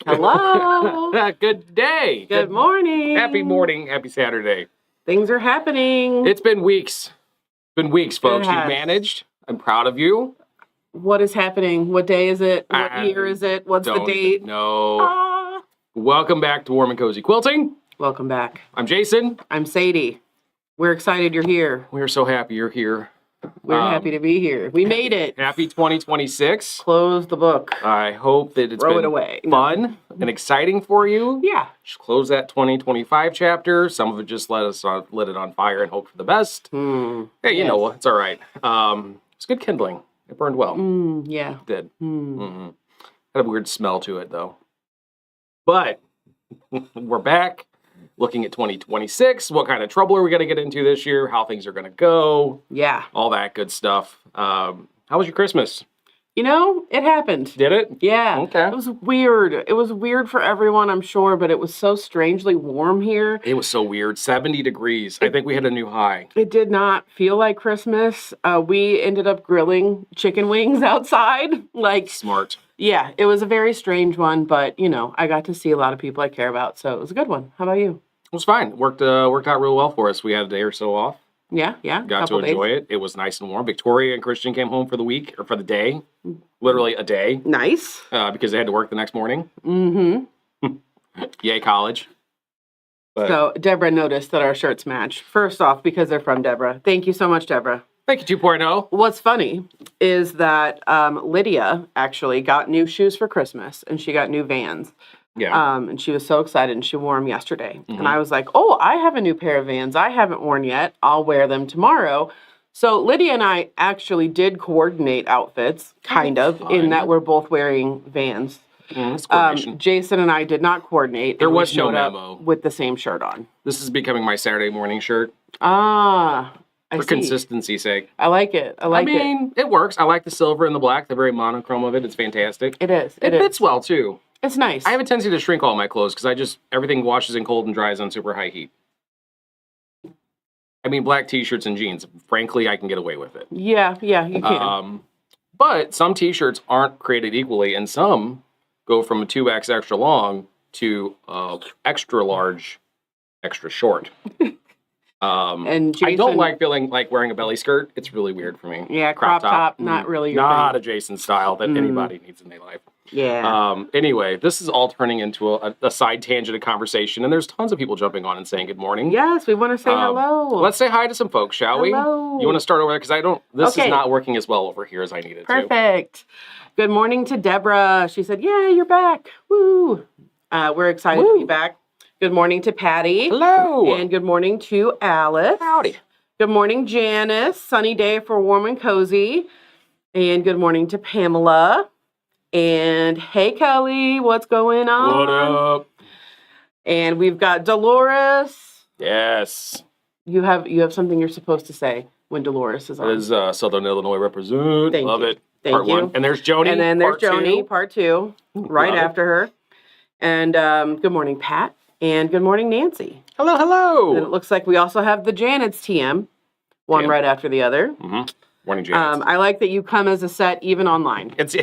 Hello. Good day. Good morning. Happy morning. Happy Saturday. Things are happening. It's been weeks. It's been weeks, folks. It You've has. managed. I'm proud of you. What is happening? What day is it? What year is it? What's the date? No. Welcome back to Warm and Cozy Quilting. Welcome back. I'm Jason. I'm Sadie. We're excited you're here. We're so happy you're here. We're happy to be here. We made it. Happy 2026. Close the book. I hope that it's Throw been it away. fun and exciting for you. Yeah. Just close that 2025 chapter. Some of it just lit it on fire and hope for the best. Hey, you know what? It's all right. It's good kindling. It burned well. Yeah. It did. Had a weird smell to it, though. But we're back looking at 2026. What kind of trouble are we going to get into this year? How things are going to go? Yeah. All that good stuff. How was your Christmas? You know, it happened. Did it? Yeah. Okay. It was weird. It was weird for everyone, I'm sure, but it was so strangely warm here. It was so weird. 70 degrees. I think we hit a new high. It did not feel like Christmas. We ended up grilling chicken wings outside. Smart. Yeah, it was a very strange one, but, you know, I got to see a lot of people I care about, so it was a good one. How about you? It was fine. Worked out real well for us. We had a day or so off. Yeah. Got to enjoy it. It was nice and warm. Victoria and Christian came home for the week, or for the day. Literally a day. Nice. Because they had to work the next morning. Mm-hmm. Yay, college. But So Deborah noticed that our shirts match. First off, because they're from Deborah. Thank you so much, Deborah. thank you, 2.0. What's funny is that Lydia actually got new shoes for Christmas, and she got new Vans. Yeah. And she was so excited, and she wore them yesterday. And I was like, oh, I have a new pair of Vans I haven't worn yet. I'll wear them tomorrow. So Lydia and I actually did coordinate outfits, kind of, in that we're both wearing Vans. That's coordination. Jason and I did not coordinate. There and we was no showed up memo. with the same shirt on. This is becoming my Saturday morning shirt I for see. consistency's sake. I like it. I mean, it works. I like the silver and the black, the very monochrome of it. It's fantastic. It is. It fits well, too. It's nice. I have a tendency to shrink all my clothes because everything washes in cold and dries on super high heat. I mean, black t-shirts and jeans. Frankly, I can get away with it. Yeah, you can. But some t-shirts aren't created equally, and some go from a 2X extra long to extra large, extra short. And I don't Jason- like feeling like wearing a belly skirt. It's really weird for me. Yeah, crop top, not really your Not thing. a Jason style that anybody needs in their life. Yeah. Anyway, this is all turning into a side tangent of conversation, and there's tons of people jumping on and saying good morning. Yes, we want to say hello. Let's say hi to some folks, shall we? Hello. You want to start over there? Because this Okay. is not working as well over here as I need it to. Perfect. Good morning to Deborah. She said, yeah, you're back. Woo. We're excited to be back. Good morning to Patty. Hello. And good morning to Alice. Howdy. Good morning, Janice. Sunny day for Warm and Cozy. And good morning to Pamela. And hey, Kelly, what's going on? What up? And we've got Dolores. Yes. You have something you're supposed to say when Dolores is on. That is Southern Illinois represent. Thank Love you. it. Thank Part you. 1. And there's Joni. And then there's part Joni, 2. part 2, right love it. after her. And good morning, Pat. And good morning, Nancy. Hello, And it hello. looks like we also have the Janet's TM, one right after the other. Morning, James. I like that you come as a set even online. That's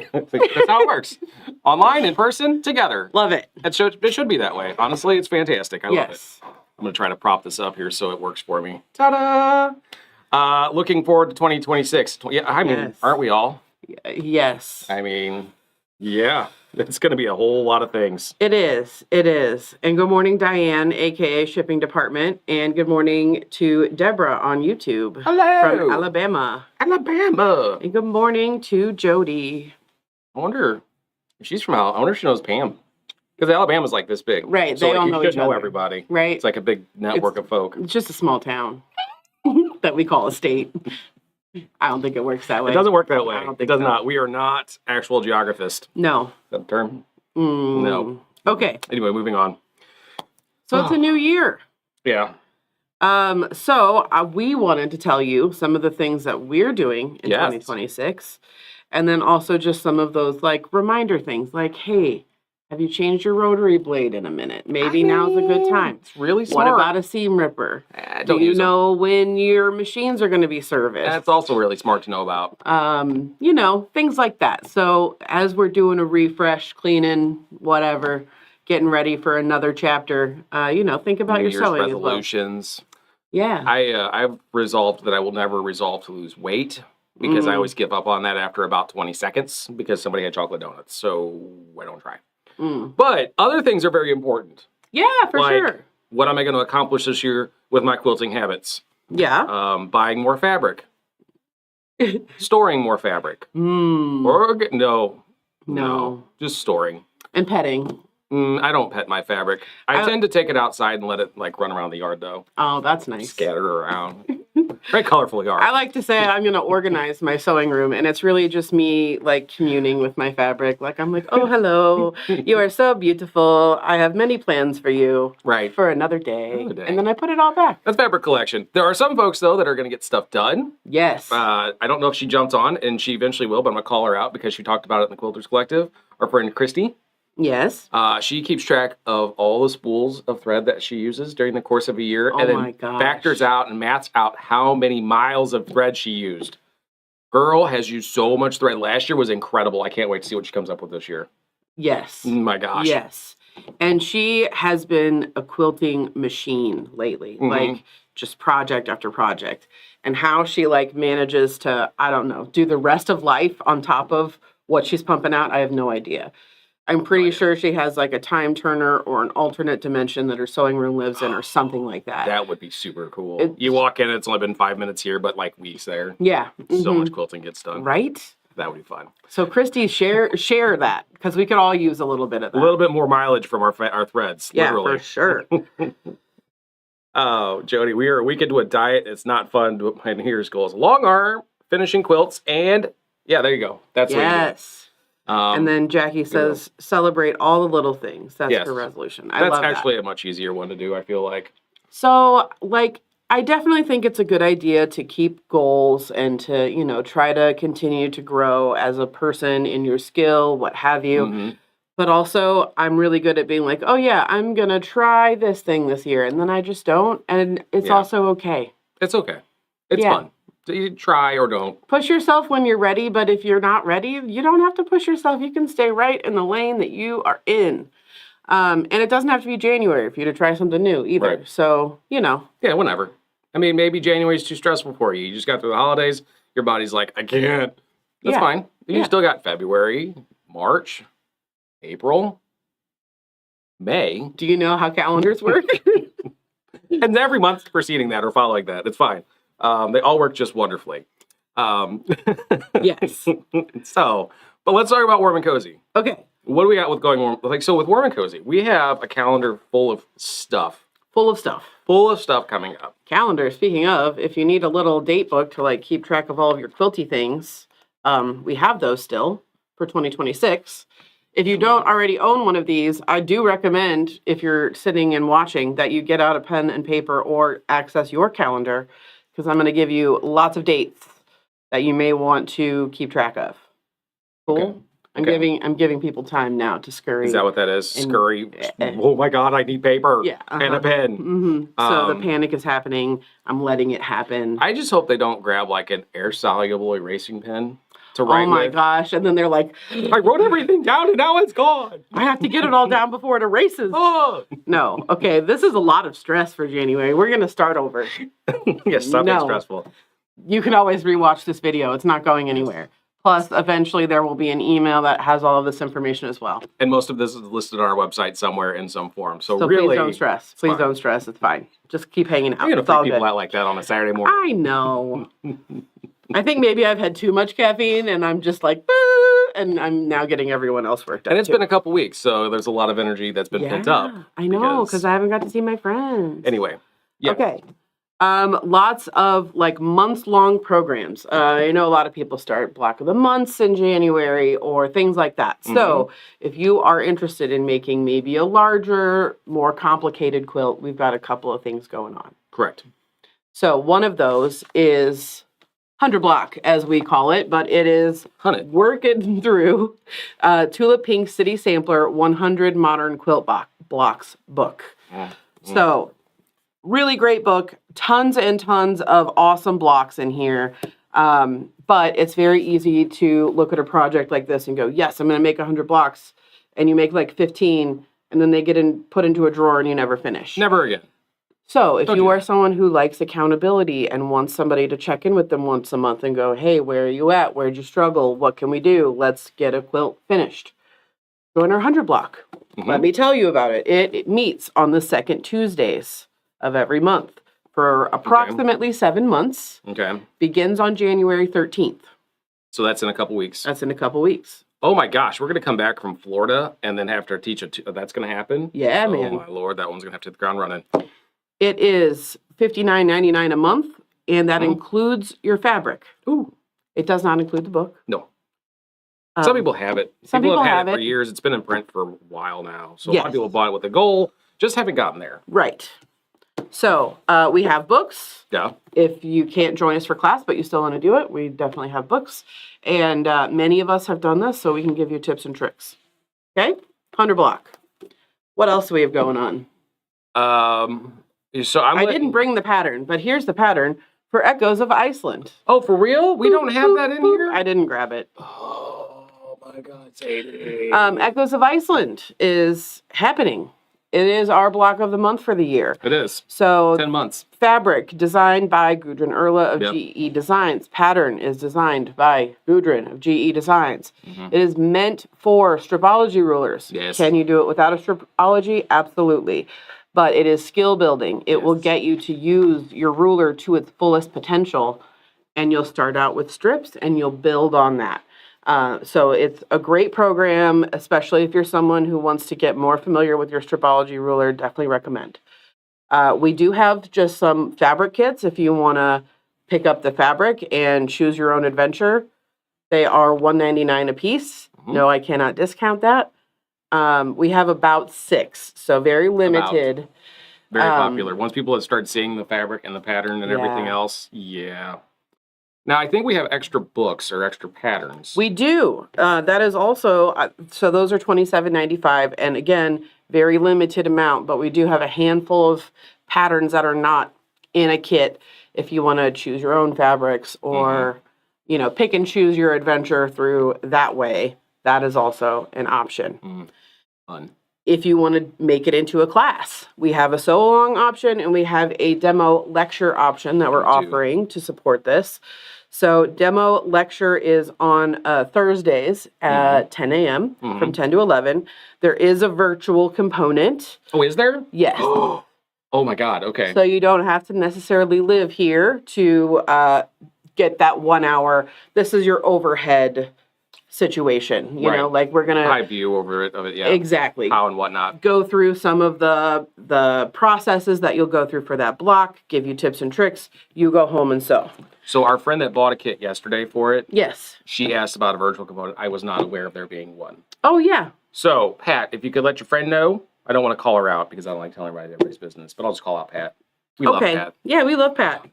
how it works. Online, in person, together. Love it. It should be that way. Honestly, it's fantastic. I love it. Yes. I'm going to try to prop this up here so it works for me. Ta-da! Looking forward to 2026. Yeah, I mean, Yes. aren't we all? Yes. I mean, yeah. It's going to be a whole lot of things. It is. It is. And good morning, Diane, a.k.a. Shipping Department. And good morning to Deborah on YouTube. Hello. From Alabama. Alabama. And good morning to Jody. I wonder if she's from Alabama. I wonder if she knows Pam. Because Alabama's like this big. Right, So they like, all you know should each know other. everybody. Right? It's like a big network of folk. It's just a small town that we call a state. I don't think it works that way. It doesn't work that way. I don't It think does so. not. We are not actual geographists. No. Is that a term? Mm. No. Okay. Anyway, moving on. So it's a new year. Yeah. We wanted to tell you some of the things that we're doing in 2026. And then also just some of those like reminder things like, hey, have you changed your rotary blade in a minute? Maybe now's a good time. It's really smart. What about a seam ripper? Do you know when your machines are going to be serviced? That's also really smart to know about. Things like that. So as we're doing a refresh, cleaning, whatever, getting ready for another chapter, think about your sewing resolutions. As well. Yeah. I've resolved that I will never resolve to lose weight because I always give up on that after about 20 seconds because somebody had chocolate donuts. So I don't try. But other things are very important. Yeah, for sure. What am I going to accomplish this year with my quilting habits? Yeah. Buying more fabric. Storing more fabric. No, just storing. And petting. I don't pet my fabric. I tend to take it outside and let it run around the yard though. Oh, that's nice. Scattered around. Very colorful yard. I like to say I'm going to organize my sewing room, and it's really just me communing with my fabric. I'm like, oh, hello. You are so beautiful. I have many plans for you. Right. For another day. And then I put it all back. That's fabric collection. There are some folks, though, that are going to get stuff done. Yes. I don't know if she jumps on, and she eventually will, but I'm going to call her out because she talked about it in the Quilters Collective. Our friend Christy. Yes. She keeps track of all the spools of thread that she uses during the course of a year and then factors out and maths out how many miles of thread she used. Girl has used so much thread. Last year was incredible. I can't wait to see what she comes up with this year. Yes. Oh my gosh. Yes. And she has been a quilting machine lately, just project after project. And how she manages to, I don't know, do the rest of life on top of what she's pumping out, I have no idea. I'm pretty sure she has a time turner or an alternate dimension that her sewing room lives in or something like that. That would be super cool. You walk in, it's only been 5 minutes here, but weeks there. Yeah. So much quilting gets done. Right? That would be fun. So Christy, share that because we could all use a little bit of that. A little bit more mileage from our threads, literally. Yeah, for sure. Oh, Jody, we are a week into a diet. It's not fun. My New Year's goals: long arm, finishing quilts, and there you go. That's what you do. And then Jackie says, celebrate all the little things. That's her resolution. That's actually a much easier one to do, I feel like. So, I definitely think it's a good idea to keep goals and to, try to continue to grow as a person in your skill, what have you. But also, I'm really good at being like, oh, yeah, I'm going to try this thing this year. And then I just don't. And it's also okay. It's okay. It's fun. You try or don't. Push yourself when you're ready, but if you're not ready, you don't have to push yourself. You can stay right in the lane that you are in. And it doesn't have to be January for you to try something new either. Right. So, Yeah, whenever. I mean, maybe January's too stressful for you. You just got through the holidays. Your body's like, I can't. That's fine. You still got February, March, April, May. Do you know how calendars work? And every month preceding that or following that. It's fine. They all work just wonderfully. Yes. But let's talk about Warm and Cozy. Okay. What do we got with going warm? So with Warm and Cozy, we have a calendar full of stuff. Full of stuff coming up. Calendar, speaking of, if you need a little date book to keep track of all of your quilty things, we have those still for 2026. If you don't already own one of these, I do recommend, if you're sitting and watching, that you get out a pen and paper or access your calendar, because I'm going to give you lots of dates that you may want to keep track of. Cool? Okay. I'm giving people time now to scurry. Is that what that is? Scurry? Oh my God, I need paper and a pen. So the panic is happening. I'm letting it happen. I just hope they don't grab an air-soluble erasing pen to write with. Oh my gosh. And then they're like, I wrote everything down and now it's gone. I have to get it all down before it erases. Oh. No. Okay, this is a lot of stress for January. We're going to start over. Stop being stressful. You can always rewatch this video. It's not going anywhere. Plus, eventually there will be an email that has all of this information as well. And most of this is listed on our website somewhere in some form. So really, please don't stress. Please don't stress. It's fine. Just keep hanging out. I'm going to freak people out like that on a Saturday morning. I know. I think maybe I've had too much caffeine and I'm just and I'm now getting everyone else worked up. And it's been a couple weeks, so there's a lot of energy that's been pent up. I know, because I haven't got to see my friends. Anyway. Yeah. Okay. Lots of months-long programs. I know a lot of people start Block of the Months in January or things like that. So if you are interested in making maybe a larger, more complicated quilt, we've got a couple of things going on. Correct. So one of those is 100 block, as we call it, but it is 100. working through Tulip Pink City Sampler 100 Modern Quilt Blocks book. So really great book. Tons and tons of awesome blocks in here. But it's very easy to look at a project like this and go, yes, I'm going to make 100 blocks. And you make like 15, and then they get put into a drawer and you never finish. Never again. So if you are someone who likes accountability and wants somebody to check in with them once a month and go, hey, where are you at? Where'd you struggle? What can we do? Let's get a quilt finished. Join our 100 block. Let me tell you about it. It meets on the second Tuesdays of every month for approximately 7 months. Okay. Begins on January 13th. So that's in a couple weeks. That's in a couple weeks. Oh my gosh, we're going to come back from Florida and then have to teach that's going to happen? Yeah, man. Oh my Lord, that one's going to have to hit the ground running. It is $59.99 a month, and that includes your fabric. Ooh. It does not include the book. No. Some people have it. Some people have have had it for it. years. It's been in print for a while now. So a Yes. lot of people bought it with a goal, just haven't gotten there. Right. So we have books. Yeah. If you can't join us for class, but you still want to do it, we definitely have books. And many of us have done this, so we can give you tips and tricks. Okay? 100 block. What else do we have going on? So I didn't bring the pattern, but here's the pattern for Echoes of Iceland. Oh, for real? We don't have that in here? I didn't grab it. Oh my God, Sadie. Echoes of Iceland is happening. It is our block of the month for the year. It is. So 10 months. fabric designed by Gudrun Erla of Yep. GE Designs. Pattern is designed by Gudrun of GE Designs. It is meant for stripology rulers. Yes. Can you do it without a stripology? Absolutely. But it is skill building. It will get you to use your ruler to its fullest potential. And you'll start out with strips and you'll build on that. So it's a great program, especially if you're someone who wants to get more familiar with your stripology ruler. Definitely recommend. We do have just some fabric kits if you want to pick up the fabric and choose your own adventure. They are $1.99 a piece. No, I cannot discount that. We have about 6, so very limited. Very popular. Once people have started seeing the fabric and the pattern and everything else, yeah. Now, I think we have extra books or extra patterns. We do. That is also, so those are $27.95. And again, very limited amount, but we do have a handful of patterns that are not in a kit if you want to choose your own fabrics or, you know, pick and choose your adventure through that way. That is also an option. Fun. If you want to make it into a class, we have a sew-along option and we have a demo lecture option that we're offering to support this. So demo lecture is on Thursdays at 10 a.m. from 10 to 11. There is a virtual component. Oh, is there? Yes. Oh my God, okay. So you don't have to necessarily live here to get that 1 hour. This is your overhead situation. You know, like we're going to... high view over it, of it, yeah. Exactly. How and whatnot. Go through some of the processes that you'll go through for that block, give you tips and tricks. You go home and sew. So our friend that bought a kit yesterday for it, Yes. she asked about a virtual component. I was not aware of there being one. Oh, yeah. So, Pat, if you could let your friend know, I don't want to call her out because I don't like telling everybody's business, but I'll just call out Pat. We love Pat. Yeah, we love Pat.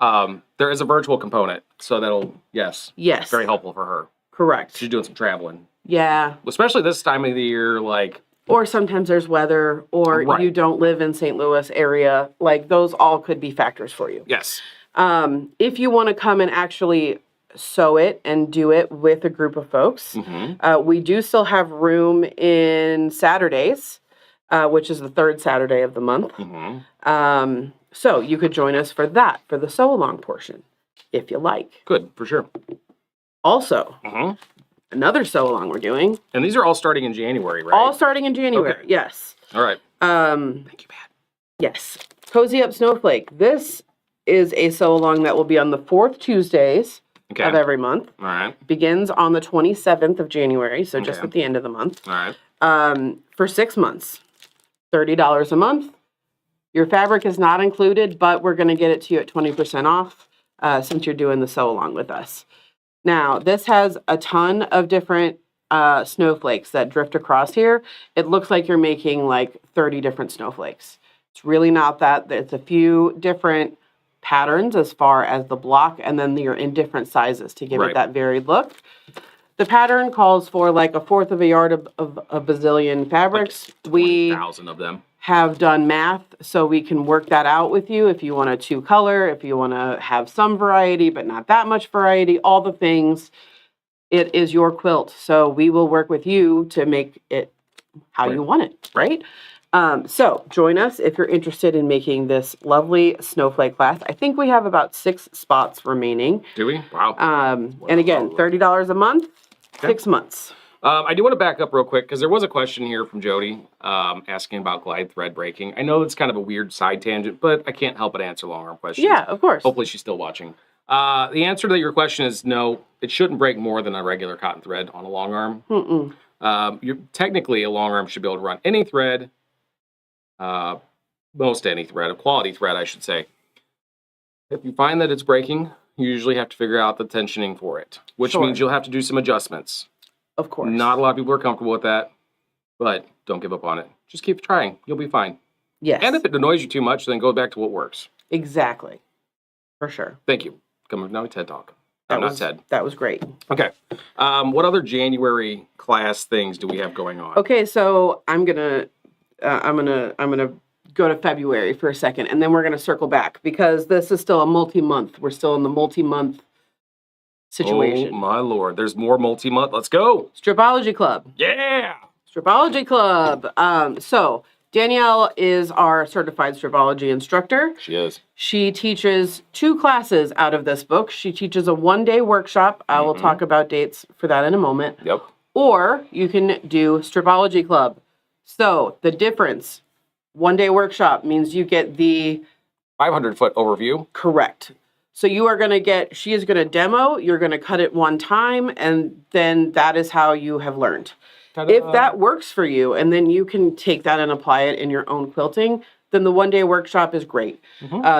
There is a virtual component, so that'll, yes, very helpful for her. Correct. She's doing some traveling. Yeah. Especially this time of the year, like... Or sometimes there's weather, or you don't live in St. Louis area. Like, those all could be factors for you. Yes. If you want to come and actually sew it and do it with a group of folks, we do still have room in Saturdays, which is the 3rd Saturday of the month. So you could join us for that, for the sew-along portion, if you like. Good, for sure. Also, another sew-along we're doing. And these are all starting in January, right? All starting in January, yes. All right. Thank you, Pat. Yes. Cozy Up Snowflake. This is a sew-along that will be on the 4th Tuesdays of every month. All right. Begins on the 27th of January, so just at the end of the month. All right. For 6 months. $30 a month. Your fabric is not included, but we're going to get it to you at 20% off since you're doing the sew-along with us. Now, this has a ton of different snowflakes that drift across here. It looks like you're making like 30 different snowflakes. It's really not that. It's a few different patterns as far as the block, and then you're in different sizes to give it that varied look. The pattern calls for like a fourth of a yard of a bazillion fabrics. Like 20,000 of them. Have done math, so we can work that out with you if you want a 2-color, if you want to have some variety but not that much variety, all the things. It is your quilt, so we will work with you to make it how you want it, right? So join us if you're interested in making this lovely snowflake class. I think we have about 6 spots remaining. Do we? Wow. And again, $30 a month, 6 months. I do want to back up real quick because there was a question here from Jody asking about glide thread breaking. I know it's kind of a weird side tangent, but I can't help but answer long-arm questions. Yeah, of course. Hopefully she's still watching. The answer to your question is no, it shouldn't break more than a regular cotton thread on a long arm. Technically, a long arm should be able to run any thread, most any thread, a quality thread, I should say. If you find that it's breaking, you usually have to figure out the tensioning for it, which means you'll have to do some adjustments. Of course. Not a lot of people are comfortable with that, but don't give up on it. Just keep trying. You'll be fine. Yes. And if it annoys you too much, then go back to what works. Exactly. For sure. Thank you. Coming now, TED Talk. Not TED. That was great. Okay. What other January class things do we have going on? Okay, so I'm gonna go to February for a second, and then we're gonna circle back because this is still a multi-month. We're still in the multi-month situation. Oh my Lord, there's more multi-month. Let's go. Stripology Club. Yeah. Stripology Club. So Danielle is our certified stripology instructor. She is. She teaches 2 classes out of this book. She teaches a 1-day workshop. I will talk about dates for that in a moment. Yep. Or you can do Stripology Club. So the difference, 1-day workshop means you get the 500-foot overview. Correct. So you are going to get, she is going to demo, you're going to cut it one time, and then that is how you have learned. Ta-da. If that works for you, and then you can take that and apply it in your own quilting, then the 1-day workshop is great.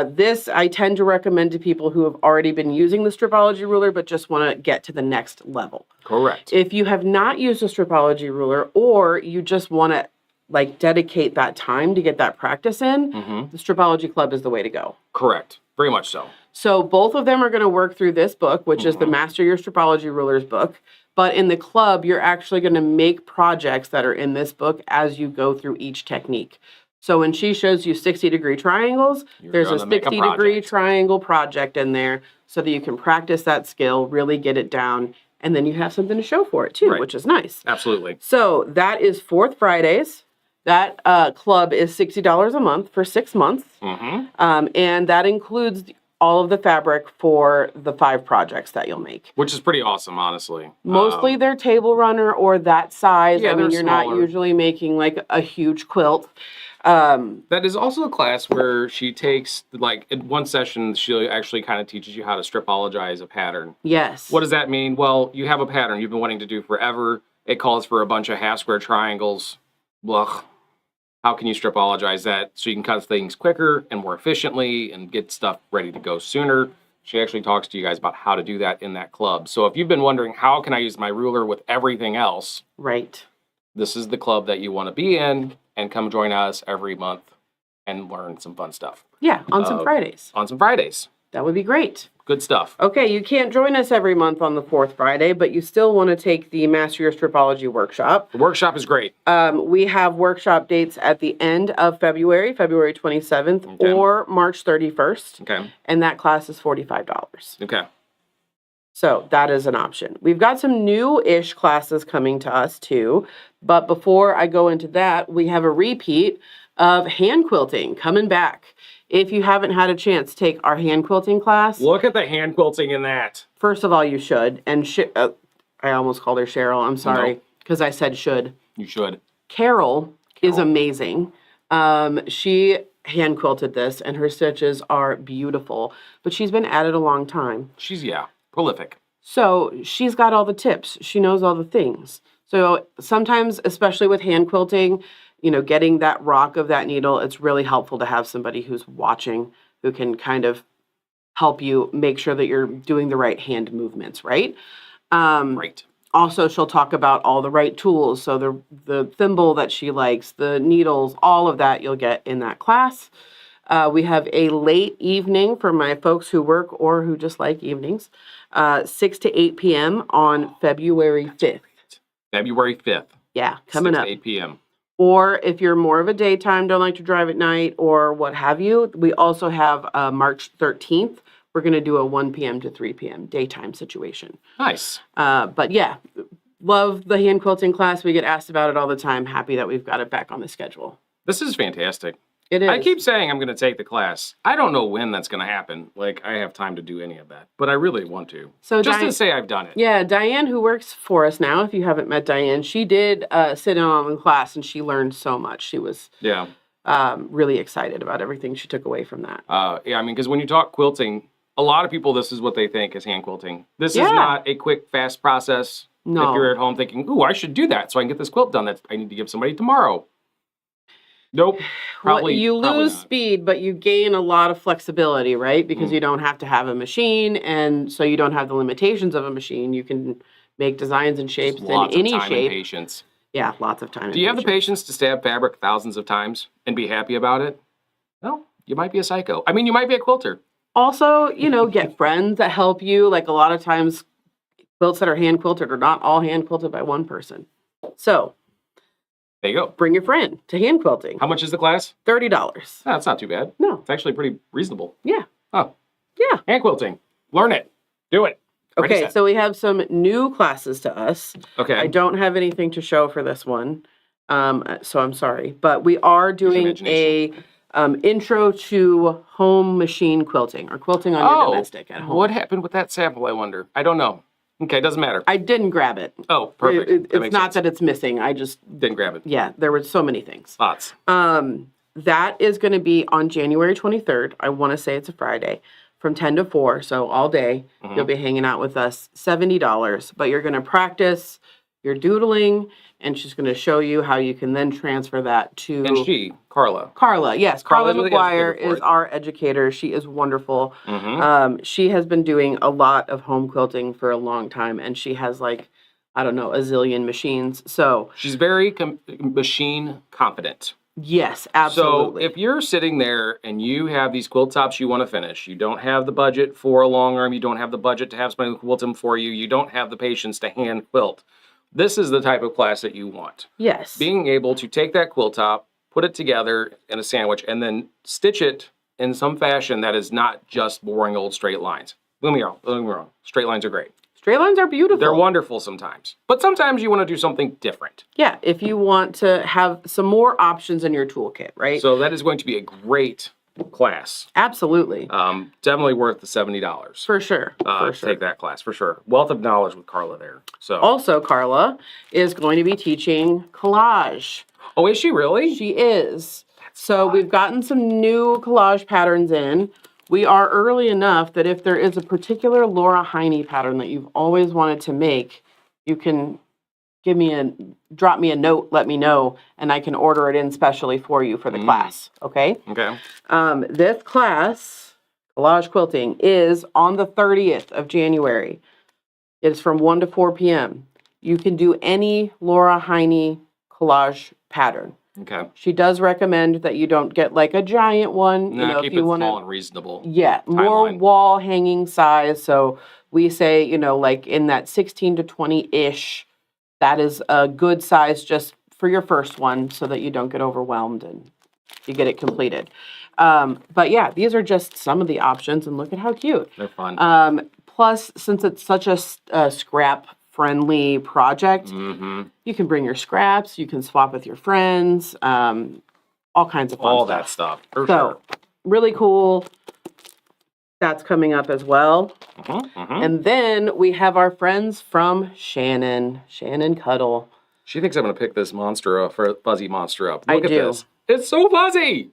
This I tend to recommend to people who have already been using the Stripology ruler, but just want to get to the next level. Correct. If you have not used a Stripology ruler, or you just want to like dedicate that time to get that practice in, the Stripology Club is the way to go. Correct. Very much so. So both of them are going to work through this book, which is the Master Your Stripology Rulers book. But in the club, you're actually going to make projects that are in this book as you go through each technique. So when she shows you 60-degree triangles, there's a 60-degree triangle project in there so that you can practice that skill, really get it down, and then you have something to show for it too, which is nice. Absolutely. So that is 4th Fridays. That club is $60 a month for 6 months. And that includes all of the fabric for the 5 projects that you'll make. Which is pretty awesome, honestly. Mostly they're table runner or that size. Yeah, I mean, you're smaller. not usually making like a huge quilt. That is also a class where she takes, like, in one session, she actually kind of teaches you how to stripologize a pattern. Yes. What does that mean? Well, you have a pattern you've been wanting to do forever. It calls for a bunch of half-square triangles. Blah. How can you stripologize that so you can cut things quicker and more efficiently and get stuff ready to go sooner? She actually talks to you guys about how to do that in that club. So if you've been wondering, how can I use my ruler with everything else? Right. This is the club that you want to be in, and come join us every month and learn some fun stuff. Yeah, on some Fridays. On some Fridays. That would be great. Good stuff. Okay, you can't join us every month on the 4th Friday, but you still want to take the Master Your Stripology workshop. The workshop is great. We have workshop dates at the end of February 27th, or March 31st. Okay. And that class is $45. Okay. So that is an option. We've got some new-ish classes coming to us too, but before I go into that, we have a repeat of hand quilting coming back. If you haven't had a chance to take our hand quilting class. Look at the hand quilting in that. First of all, you should. And I almost called her Cheryl. I'm sorry, because I said should. You should. Carol is amazing. She hand quilted this, and her stitches are beautiful. But she's been at it a long time. She's, prolific. So she's got all the tips. She knows all the things. So sometimes, especially with hand quilting, you know, getting that rock of that needle, it's really helpful to have somebody who's watching, who can kind of help you make sure that you're doing the right hand movements, right? Right. Also, she'll talk about all the right tools. So the thimble that she likes, the needles, all of that you'll get in that class. We have a late evening for my folks who work or who just like evenings, 6 to 8 p.m. on February 5th. February 5th. Yeah, coming 6 up. to 8 p.m. Or if you're more of a daytime, don't like to drive at night or what have you, we also have March 13th. We're going to do a 1 p.m. to 3 p.m. daytime situation. Nice. But yeah, love the hand quilting class. We get asked about it all the time. Happy that we've got it back on the schedule. This is fantastic. It is. I keep saying I'm going to take the class. I don't know when that's going to happen. Like, I have time to do any of that, but I really want to. So just to say I've done it. Yeah, Diane, who works for us now, if you haven't met Diane, she did sit in on the class and she learned so much. She was really excited about everything she took away from that. Yeah, I mean, because when you talk quilting, a lot of people, this is what they think is hand quilting. This is not a quick, fast process. No. If you're at home thinking, ooh, I should do that so I can get this quilt done that I need to give somebody tomorrow. Nope. Probably you lose not. speed, but you gain a lot of flexibility, right? Because you don't have to have a machine, and so you don't have the limitations of a machine. You can make designs and shapes in any time shape. And patience. Yeah, lots of time. Do you have the patience to stab fabric thousands of times and be happy about it? No, you might be a psycho. I mean, you might be a quilter. Also, get friends that help you. Like a lot of times, quilts that are hand quilted are not all hand quilted by one person. So there you go. Bring your friend to hand quilting. How much is the class? $30. That's not too bad. No. It's actually pretty reasonable. Yeah. Oh. Yeah. Hand quilting. Learn it. Do it. Okay, so we have some new classes to us. Okay. I don't have anything to show for this one, so I'm sorry. But we are doing a intro to home machine quilting, or quilting on your domestic at home. What happened with that sample, I wonder? I don't know. Okay, doesn't matter. I didn't grab it. Oh, perfect. It's not that it's missing. I just didn't grab it. Yeah, there were so many things. Lots. That is going to be on January 23rd. I want to say it's a Friday, from 10 to 4, so all day. You'll be hanging out with us. $70, but you're going to practice your doodling, and she's going to show you how you can then transfer that to... And Carla. Carla, yes. Carla McGuire is our educator. She is wonderful. She has been doing a lot of home quilting for a long time, and she has a zillion machines. So she's very machine confident. Yes, absolutely. So if you're sitting there and you have these quilt tops you want to finish, you don't have the budget for a long arm, you don't have the budget to have somebody quilt them for you, you don't have the patience to hand quilt, this is the type of class that you want. Yes. Being able to take that quilt top, put it together in a sandwich, and then stitch it in some fashion that is not just boring old straight lines. Don't get me wrong. Straight lines are great. Straight lines are beautiful. They're wonderful sometimes. But sometimes you want to do something different. Yeah, if you want to have some more options in your toolkit, right? So that is going to be a great class. Absolutely. Definitely worth the $70. For sure. Take that class, for sure. Wealth of knowledge with Carla there. So also, Carla is going to be teaching collage. Oh, is she really? She is. So we've gotten some new collage patterns in. We are early enough that if there is a particular Laura Heine pattern that you've always wanted to make, you can drop me a note, let me know, and I can order it in specially for you for the class. Okay? Okay. This class, collage quilting, is on the 30th of January. It's from 1 to 4 p.m. You can do any Laura Heine collage pattern. Okay. She does recommend that you don't get a giant one. No, keep it small and reasonable. Yeah, more wall hanging size. So we say, in that 16 to 20-ish, that is a good size just for your first one so that you don't get overwhelmed and you get it completed. But yeah, these are just some of the options, and look at how cute. They're fun. Plus, since it's such a scrap-friendly project, you can bring your scraps, you can swap with your friends, all kinds of fun stuff. That stuff, for so, sure. Really cool. That's coming up as well. And then we have our friends from Shannon Cuddle. She thinks I'm going to pick this fuzzy monster up. Look at do. this. It's so fuzzy.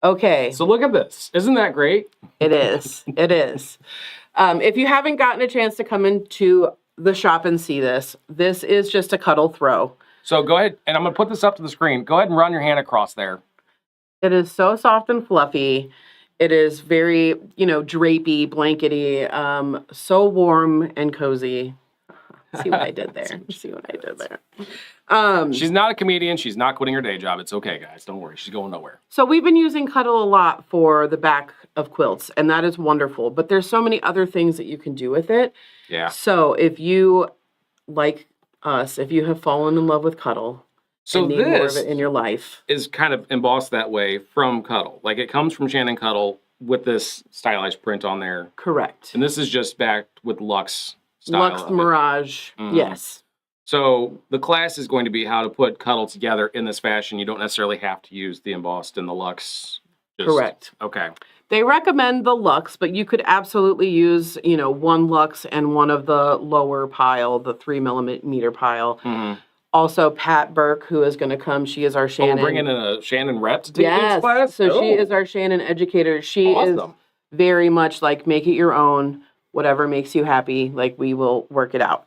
Okay. So look at this. Isn't that great? It is. It is. If you haven't gotten a chance to come into the shop and see this, this is just a cuddle throw. So go ahead, and I'm going to put this up to the screen. Go ahead and run your hand across there. It is so soft and fluffy. It is very, drapey, blankety, so warm and cozy. See what I did there. See what I did there. She's not a comedian. She's not quitting her day job. It's okay, guys. Don't worry. She's going nowhere. So we've been using Cuddle a lot for the back of quilts, and that is wonderful. But there's so many other things that you can do with it. Yeah. So if you, like us, if you have fallen in love with Cuddle, so and need more of it in your life, is kind of embossed that way from Cuddle. Like it comes from Shannon Cuddle with this stylized print on there. Correct. And this is just backed with Luxe style. Luxe Mirage, yes. So the class is going to be how to put Cuddle together in this fashion. You don't necessarily have to use the embossed and the Luxe. Correct. Okay. They recommend the Luxe, but you could absolutely use, you know, one Luxe and one of the lower pile, the 3mm pile. Also, Pat Burke, who is going to come, she is our Shannon. Oh, we're bringing in a Shannon rep to take this class? So she is our Shannon educator. She is very much like, make it your own, whatever makes you happy. Like, we will work it out.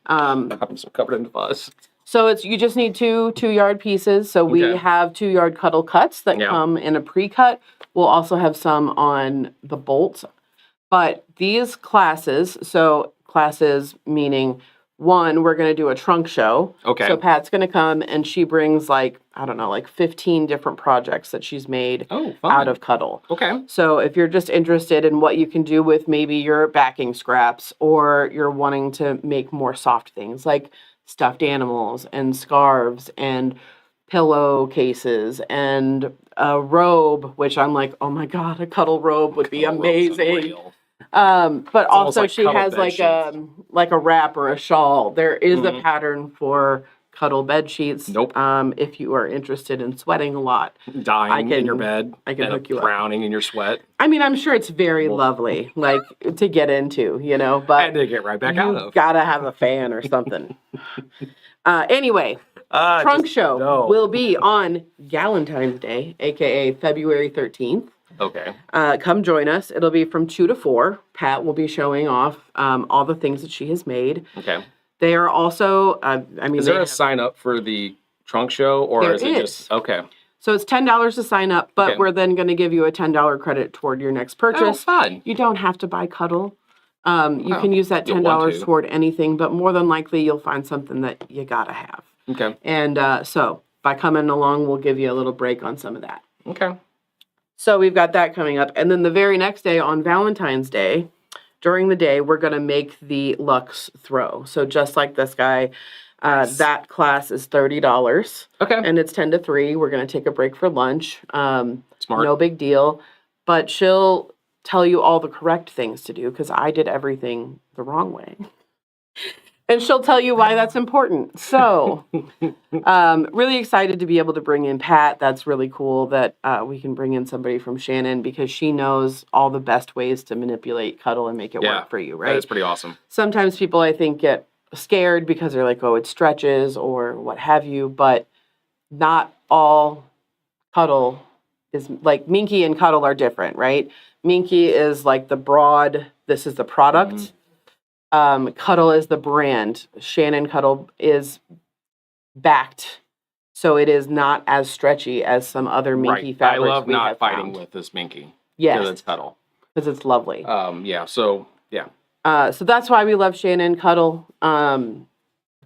I'm so covered in fuzz. So you just need two 2-yard pieces. So we have 2-yard Cuddle cuts that come in a pre-cut. We'll also have some on the bolts. But these classes, so classes meaning, one, we're going to do a trunk show. Okay. So Pat's going to come and she brings like, I don't know, like 15 different projects that she's made out of Cuddle. Okay. So if you're just interested in what you can do with maybe your backing scraps, or you're wanting to make more soft things like stuffed animals and scarves and pillow cases and a robe, which I'm like, oh my God, a Cuddle robe would be amazing. But also like she has like a wrap or a shawl. There is a pattern for Cuddle bed sheets. If you are interested in sweating a lot, dying in your bed, I can hook you up. Drowning in your sweat. I mean, I'm sure it's very lovely, like to get into, you know, but and to get right back out of. Gotta have a fan or something. Anyway, trunk show will be on Galentine's Day, aka February 13th. Okay. Come join us. It'll be from 2 to 4. Pat will be showing off all the things that she has made. Okay. They are also, I mean, is there a sign up for the trunk show, or is it just So it's $10 to sign up, but we're then going to give you a $10 credit toward your next purchase. Oh, fun. You don't have to buy Cuddle. You can use that $10 toward anything, but more than likely you'll find something that you gotta have. Okay. And so by coming along, we'll give you a little break on some of that. Okay. So we've got that coming up. And then the very next day, on Valentine's Day, during the day, we're going to make the Luxe throw. So just like this guy, that class is $30. Okay. And it's 10 to 3. We're going to take a break for lunch. Smart. No big deal. But she'll tell you all the correct things to do, because I did everything the wrong way. And she'll tell you why that's important. So, really excited to be able to bring in Pat. That's really cool that we can bring in somebody from Shannon, because she knows all the best ways to manipulate Cuddle and make it work for you, right? That's pretty awesome. Sometimes people, I think, get scared because they're like, oh, it stretches or what have you. But not all Cuddle is, like, Minky and Cuddle are different, right? Minky is like the broad, this is the product. Cuddle is the brand. Shannon Cuddle is backed, so it is not as stretchy as some other Minky fabrics. I love not fighting with this Minky. Yes. Because it's Cuddle. Because it's lovely. So that's why we love Shannon Cuddle.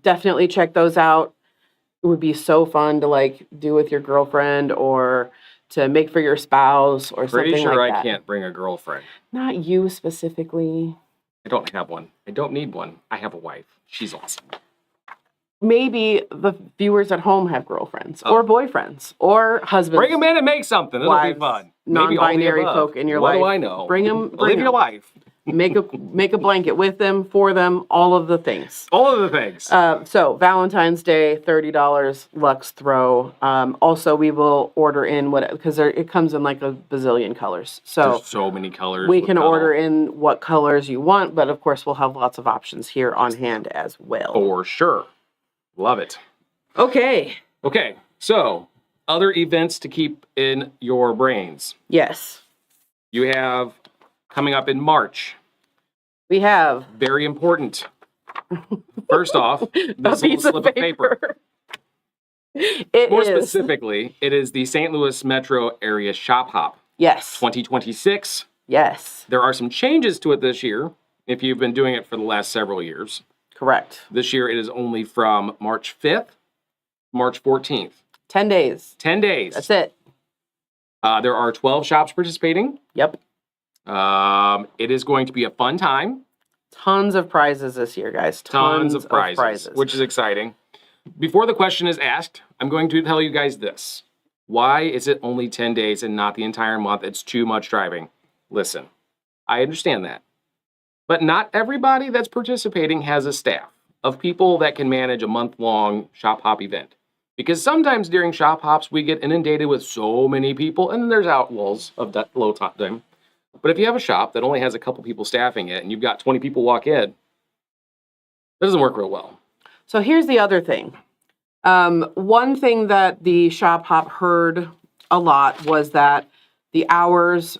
Definitely check those out. It would be so fun to like do with your girlfriend, or to make for your spouse, or something like that. Pretty sure I can't bring a girlfriend. Not you specifically. I don't have one. I don't need one. I have a wife. She's awesome. Maybe the viewers at home have girlfriends, or boyfriends, or husbands. Bring them in and make something. It'll be fun. Non-binary folk in your life. What do I know? Bring them. Live your life. Make a blanket with them, for them, all of the things. All of the things. So Valentine's Day, $30 Luxe throw. Also, we will order in because it comes in like a bazillion colors. So there's so many colors. We can order in what colors you want, but of course we'll have lots of options here on hand as well. For sure. Love it. Okay. So other events to keep in your brains. Yes. You have coming up in March. We have. Very important. First off, this little slip of paper. More specifically, it is the St. Louis Metro Area Shop Hop. Yes. 2026. Yes. There are some changes to it this year, if you've been doing it for the last several years. Correct. This year it is only from March 5th, March 14th. 10 days. 10 days. That's it. There are 12 shops participating. Yep. It is going to be a fun time. Tons of prizes this year, guys. Tons of prizes, which is exciting. Before the question is asked, I'm going to tell you guys this. Why is it only 10 days and not the entire month? It's too much driving. Listen, I understand that. But not everybody that's participating has a staff of people that can manage a month-long shop hop event. Because sometimes during shop hops, we get inundated with so many people, and then there's outwalls of that low time. But if you have a shop that only has a couple people staffing it, and you've got 20 people walk in, that doesn't work real well. So here's the other thing. One thing that the shop hop heard a lot was that the hours,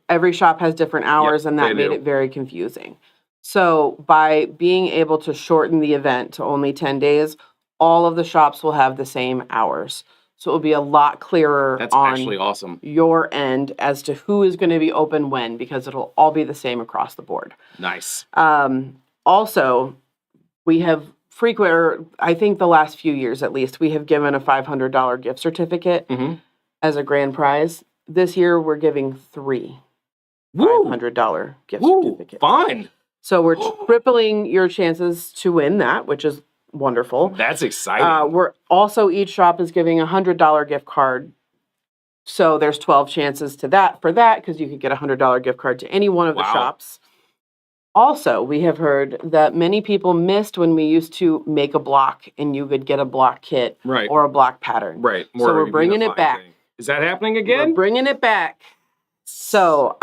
every shop has different hours, and that made it very confusing. So by being able to shorten the event to only 10 days, all of the shops will have the same hours. So it will be a lot clearer actually awesome. Your end as to who is going to be open when, because it'll all be the same across the board. Nice. Also, we have I think the last few years at least, we have given a $500 gift certificate as a grand prize. This year, we're giving 3 $500 gift certificates. Fun. So we're tripling your chances to win that, which is wonderful. That's exciting. We're also, each shop is giving a $100 gift card. So there's 12 chances for that, because you could get a $100 gift card to any one of the shops. Also, we have heard that many people missed when we used to make a block and you could get a block kit or a block pattern. Right. So we're bringing it back. Is that happening again? We're bringing it back. So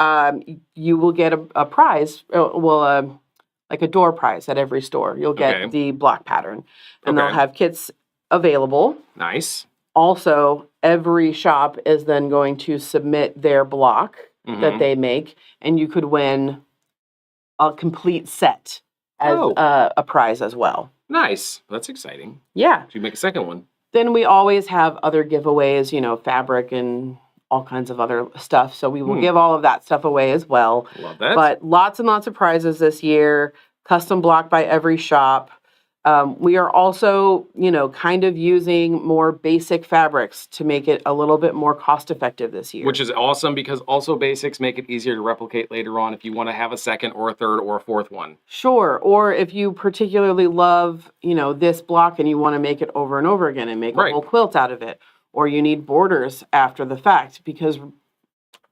you will get a prize, like a door prize at every store. You'll get the block pattern, and they'll have kits available. Nice. Also, every shop is then going to submit their block that they make, and you could win a complete set as a prize as well. Nice. That's exciting. Yeah. So you make a second one. Then we always have other giveaways, fabric and all kinds of other stuff. So we will give all of that stuff away as well. Love that. But lots and lots of prizes this year. Custom block by every shop. We are also, kind of using more basic fabrics to make it a little bit more cost effective this year. Which is awesome, because also basics make it easier to replicate later on if you want to have a second or a third or a fourth one. Sure. Or if you particularly love, this block and you want to make it over and over again and make a whole quilt out of it. Or you need borders after the fact, because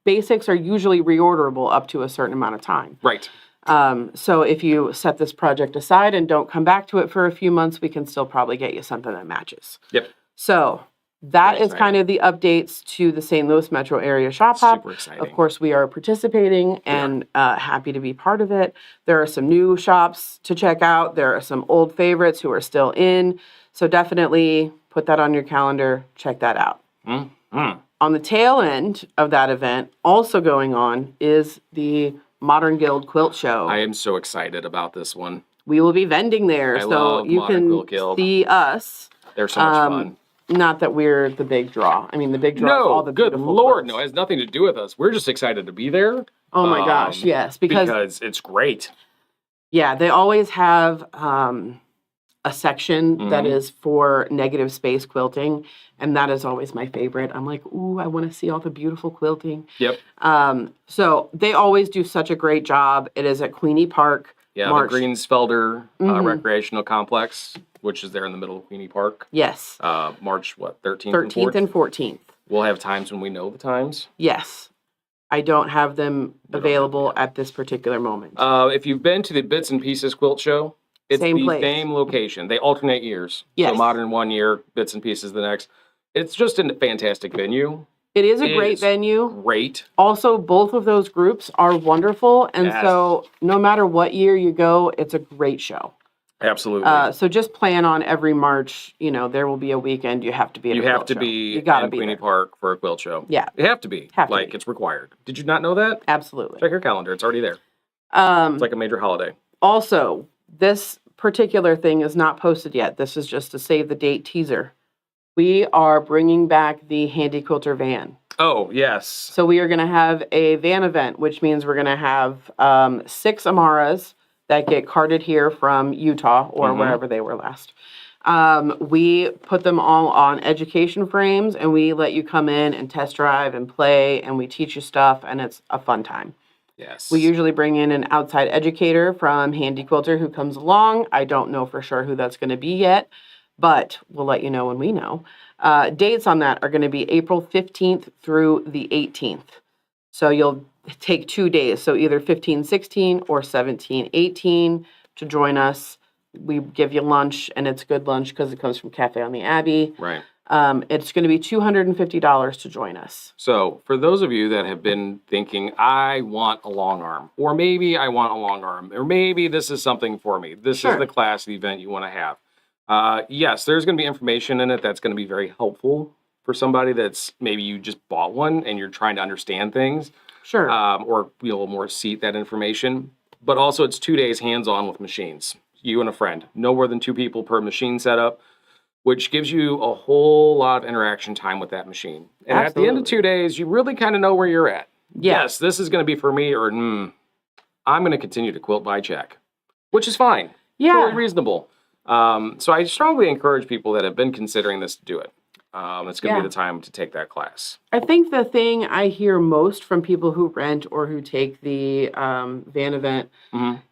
basics are usually reorderable up to a certain amount of time. Right. So if you set this project aside and don't come back to it for a few months, we can still probably get you something that matches. Yep. So that is kind of the updates to the St. Louis metro area shop hop. Super exciting. Of course, we are participating and happy to be part of it. There are some new shops to check out. There are some old favorites who are still in. So definitely put that on your calendar. Check that out. On the tail end of that event, also going on, is the Modern Guild Quilt Show. I am so excited about this one. We will be vending there, so you can see us. They're so much fun. Not that we're the big draw. I mean, the big draw is all the beautiful good Lord, quilts. no, it has nothing to do with us. We're just excited to be there. Oh my gosh, yes, because it's great. Yeah, they always have a section that is for negative space quilting, and that is always my favorite. I'm like, ooh, I want to see all the beautiful quilting. Yep. So they always do such a great job. It is at Queenie Park. Yeah, the Greensfelder Recreational Complex, which is there in the middle of Queenie Park. Yes. March, 13th 13th and 14th. We'll have times when we know the times. Yes. I don't have them available at this particular moment. If you've been to the Bits and Pieces Quilt Show, it's same the place. same location. They alternate years. Yes. So Modern one year, Bits and Pieces the next. It's just a fantastic venue. It is a great venue. Great. Also, both of those groups are wonderful. And so no matter what year you go, it's a great show. Absolutely. So just plan on every March, there will be a weekend you have to be at a quilt show. You gotta be in Queenie Park for a quilt show. Yeah. You have to be. It's required. Did you not know that? Absolutely. Check your calendar. It's already there. It's like a major holiday. Also, this particular thing is not posted yet. This is just a save the date teaser. We are bringing back the HandiQuilter van. Oh, yes. So we are going to have a van event, which means we're going to have 6 Amaras that get carted here from Utah or wherever they were last. We put them all on education frames, and we let you come in and test drive and play, and we teach you stuff, and it's a fun time. Yes. We usually bring in an outside educator from HandiQuilter who comes along. I don't know for sure who that's going to be yet, but we'll let you know when we know. Dates on that are going to be April 15th through the 18th. So you'll take 2 days, so either 15-16 or 17-18 to join us. We give you lunch, and it's good lunch because it comes from Cafe on the Abbey. Right. It's going to be $250 to join us. So for those of you that have been thinking, I want a long arm, or maybe I want a long arm, or maybe this is something for me. This is the class, the event you want to have. Yes, there's going to be information in it that's going to be very helpful for somebody that's maybe you just bought one and you're trying to understand things. Sure. Or be able to more seat that information. But also it's 2 days hands-on with machines. You and a friend. No more than 2 people per machine setup, which gives you a whole lot of interaction time with that machine. And at the end of 2 days, you really kind of know where you're at. Yeah. Yes, this is going to be for me, or I'm going to continue to quilt by check, which is fine. Yeah. Totally reasonable. So I strongly encourage people that have been considering this to do it. It's going to be the time to take that class. I think the thing I hear most from people who rent or who take the van event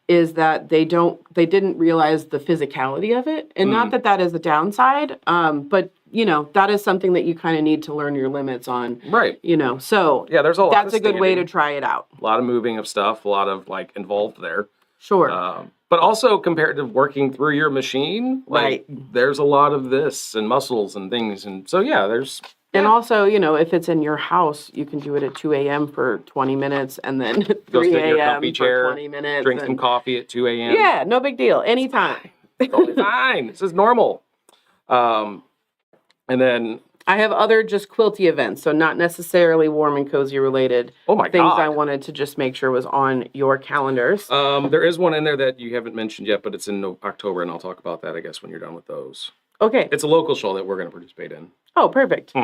is that they didn't realize the physicality of it. And not that that is a downside, but you know, that is something that you kind of need to learn your limits on. Right. You know, so yeah, there's a lot that's a good way to try it out. A lot of moving of stuff, a lot of like involved there. Sure. But also compared to working through your machine, like there's a lot of this and muscles and things. And so, yeah, there's... And also, you know, if it's in your house, you can do it at 2 a.m. for 20 minutes and then 3 a.m. for 20 minutes. Drink some coffee at 2 a.m. Yeah, no big deal. Anytime. Totally fine. This is normal. And then... I have other just quilty events, so not necessarily warm and cozy related things I wanted to just make sure was on your calendars. There is one in there that you haven't mentioned yet, but it's in October, and I'll talk about that, I guess, when you're done with those. Okay. It's a local show that we're going to participate in. Oh, perfect.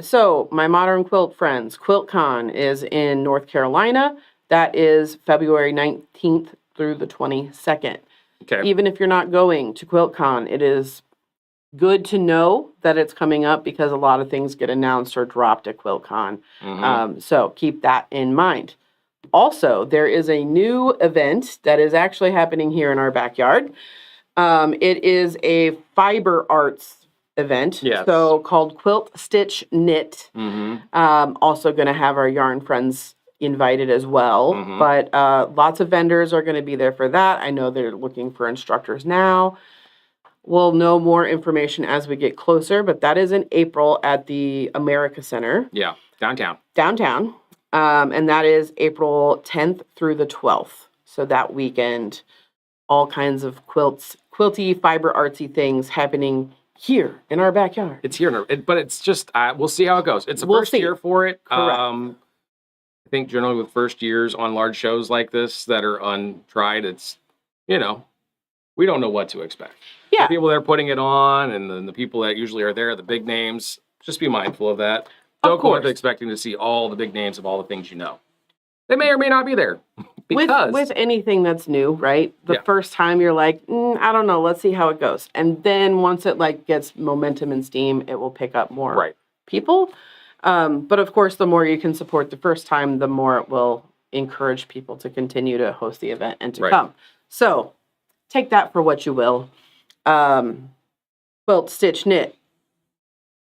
So my modern quilt friends, QuiltCon is in North Carolina. That is February 19th through the 22nd. Okay. Even if you're not going to QuiltCon, it is good to know that it's coming up because a lot of things get announced or dropped at QuiltCon. So keep that in mind. Also, there is a new event that is actually happening here in our backyard. It is a fiber arts event, so called Quilt Stitch Knit. Also going to have our yarn friends invited as well, but lots of vendors are going to be there for that. I know they're looking for instructors now. We'll know more information as we get closer, but that is in April at the America Center. Yeah, downtown. Downtown. And that is April 10th through the 12th. So that weekend, all kinds of quilty, fiber artsy things happening here in our backyard. It's here, but it's just, we'll see how it goes. It's the first year for it. Correct. I think generally with first years on large shows like this that are untried, it's, you know, we don't know what to expect. Yeah. The people that are putting it on and then the people that usually are there, the big names, just be mindful of that. Don't go with expecting to see all the big names of all the things you know. They may or may not be there. Because with anything that's new, right? The first time you're like, I don't know, let's see how it goes. And then once it like gets momentum and steam, it will pick up more people. But of course, the more you can support the first time, the more it will encourage people to continue to host the event and to come. So take that for what you will. Quilt Stitch Knit,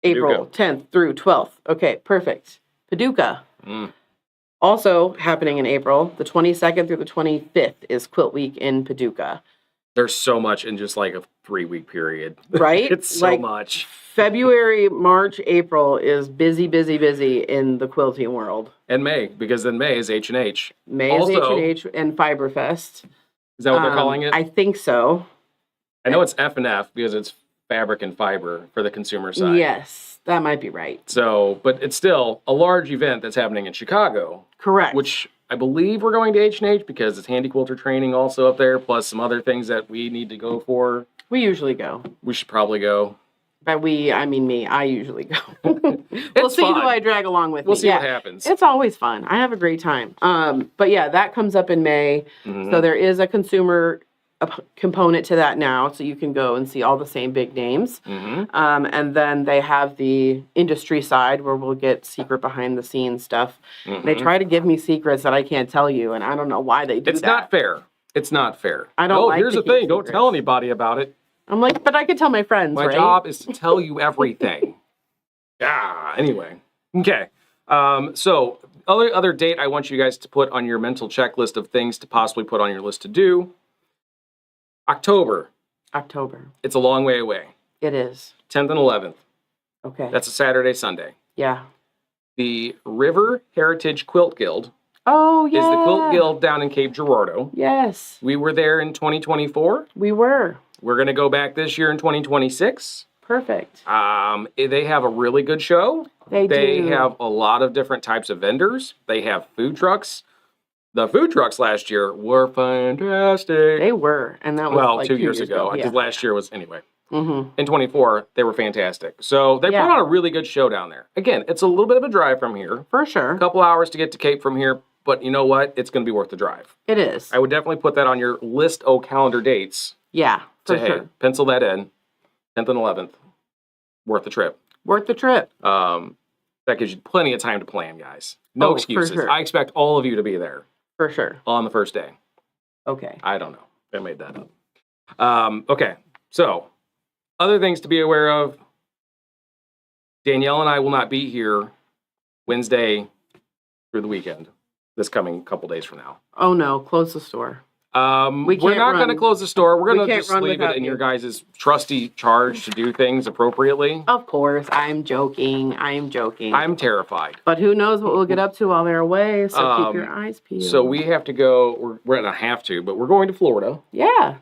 April 10th through 12th. Okay, perfect. Paducah. Also happening in April, the 22nd through the 25th is Quilt Week in Paducah. There's so much in just like a 3-week period. Right? It's so like much. February, March, April is busy, busy, busy in the quilting world. And May, because then May is H&H. May is H&H and Fiberfest. Is that what they're calling it? I think so. I know it's F&F because it's fabric and fiber for the consumer side. Yes, that might be right. So, but it's still a large event that's happening in Chicago. Correct. Which I believe we're going to H&H because it's HandiQuilter training also up there, plus some other things that we need to go for. We usually go. We should probably go. By we, I mean me. I usually go. We'll see fun. who I drag along with me. We'll see what happens. It's always fun. I have a great time. But yeah, that comes up in May. So there is a consumer component to that now. So you can go and see all the same big names. And then they have the industry side where we'll get secret behind the scenes stuff. They try to give me secrets that I can't tell you. And I don't know why they do that. It's not fair. It's not fair. I don't like here's to the thing. keep Don't secrets. tell anybody about it. I'm like, but I could tell my friends, My right? job is to tell you everything. Anyway. Okay. So other date I want you guys to put on your mental checklist of things to possibly put on your list to do. October. It's a long way away. It is. 10th and 11th. Okay. That's a Saturday, Sunday. Yeah. The River Heritage Quilt Guild Oh, yeah. is the quilt guild down in Cape Girardeau. Yes. We were there in 2024. We were. We're going to go back this year in 2026. Perfect. They have a really good show. They do. Have a lot of different types of vendors. They have food trucks. The food trucks last year were fantastic. They were. And that was like 2 years ago. Because Yeah. last year was, anyway. In 24, they were fantastic. So they put on a really good show down there. Again, it's a little bit of a drive from here. For sure. A couple hours to get to Cape from here. But you know what? It's going to be worth the drive. It is. I would definitely put that on your list of calendar dates. Yeah, for Hey, sure. pencil that in. 10th and 11th. Worth the trip. Worth the trip. That gives you plenty of time to plan, guys. No excuses. For sure. I expect all of you to be there For sure. on the first day. Okay. I don't know. I made that up. Okay. So, other things to be aware of. Danielle and I will not be here Wednesday through the weekend. This coming couple days from now. Oh no, close the store. We're not going to close the store. We're going to just leave it without in you. your guys' trusty charge to do things appropriately. Of course, I'm joking. I'm terrified. But who knows what we'll get up to while they're away, so keep your eyes peeled. So we have to go, we're not have to, but we're going to Florida. Yeah.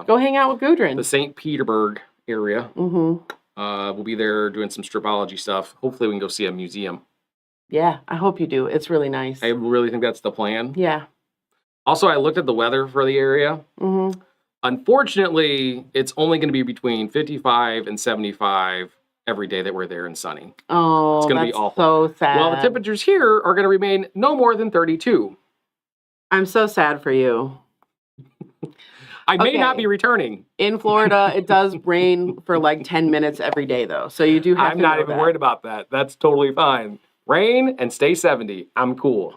Go hang out with Gudrun. The St. Petersburg area. We'll be there doing some stripology stuff. Hopefully we can go see a museum. Yeah, I hope you do. It's really nice. I really think that's the plan. Yeah. Also, I looked at the weather for the area. Unfortunately, it's only going to be between 55 and 75 every day that we're there and sunny. Oh, it's going to be that's awful. so sad. Well, the temperatures here are going to remain no more than 32. I'm so sad for you. I may not be returning. In Florida, it does rain for like 10 minutes every day, though. So you do have I'm to not know even that. worried about that. That's totally fine. Rain and stay 70. I'm cool.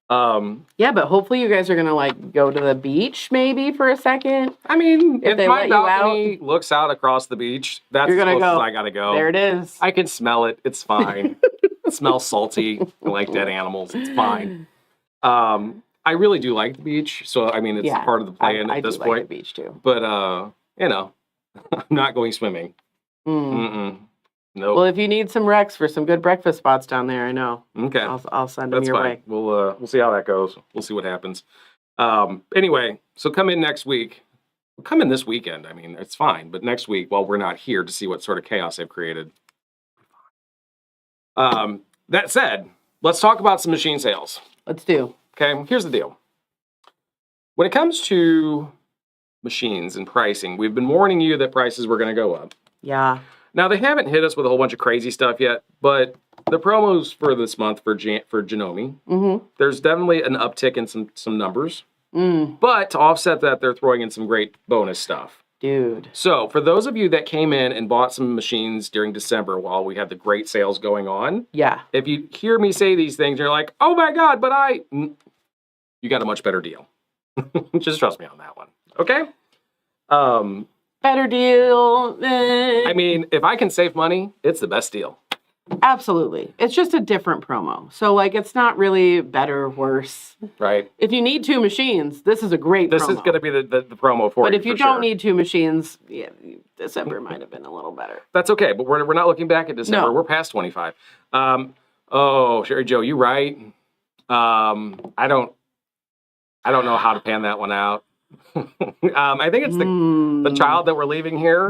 Yeah, but hopefully you guys are going to like go to the beach maybe for a second. I mean, if they my let you out, balcony looks out across the beach, that's you're as gonna close go. as I gotta go. There it is. I can smell it. It's fine. It smells salty. I like dead animals. It's fine. I really do like the beach, so I mean, it's part of the plan I at this do point. like the beach too. But you know, I'm not going swimming. Nope. Well, if you need some recs for some good breakfast spots down there, I know. Okay, I'll send them that's your fine. way. We'll see how that goes. We'll see what happens. Anyway, so come in next week. Come in this weekend. I mean, it's fine. But next week, while we're not here to see what sort of chaos they've created. That said, let's talk about some machine sales. Let's do. Okay, here's the deal. When it comes to machines and pricing, we've been warning you that prices were going to go up. Yeah. Now, they haven't hit us with a whole bunch of crazy stuff yet, but the promos for this month for Janome, there's definitely an uptick in some numbers. But to offset that, they're throwing in some great bonus stuff. Dude. So, for those of you that came in and bought some machines during December while we had the great sales going on, if you hear me say these things, you're like, oh my God, but you got a much better deal. Just trust me on that one. Okay? Better deal. I mean, if I can save money, it's the best deal. Absolutely. It's just a different promo. So, like, it's not really better or worse. Right. If you need two machines, this is a great promo. This is going to be the promo for you. But if you for don't sure. need two machines, December might have been a little better. That's okay, but we're not looking back at December. No. We're past 25. Sherry Joe, you right. I don't know how to pan that one out. I think it's the child that we're leaving here.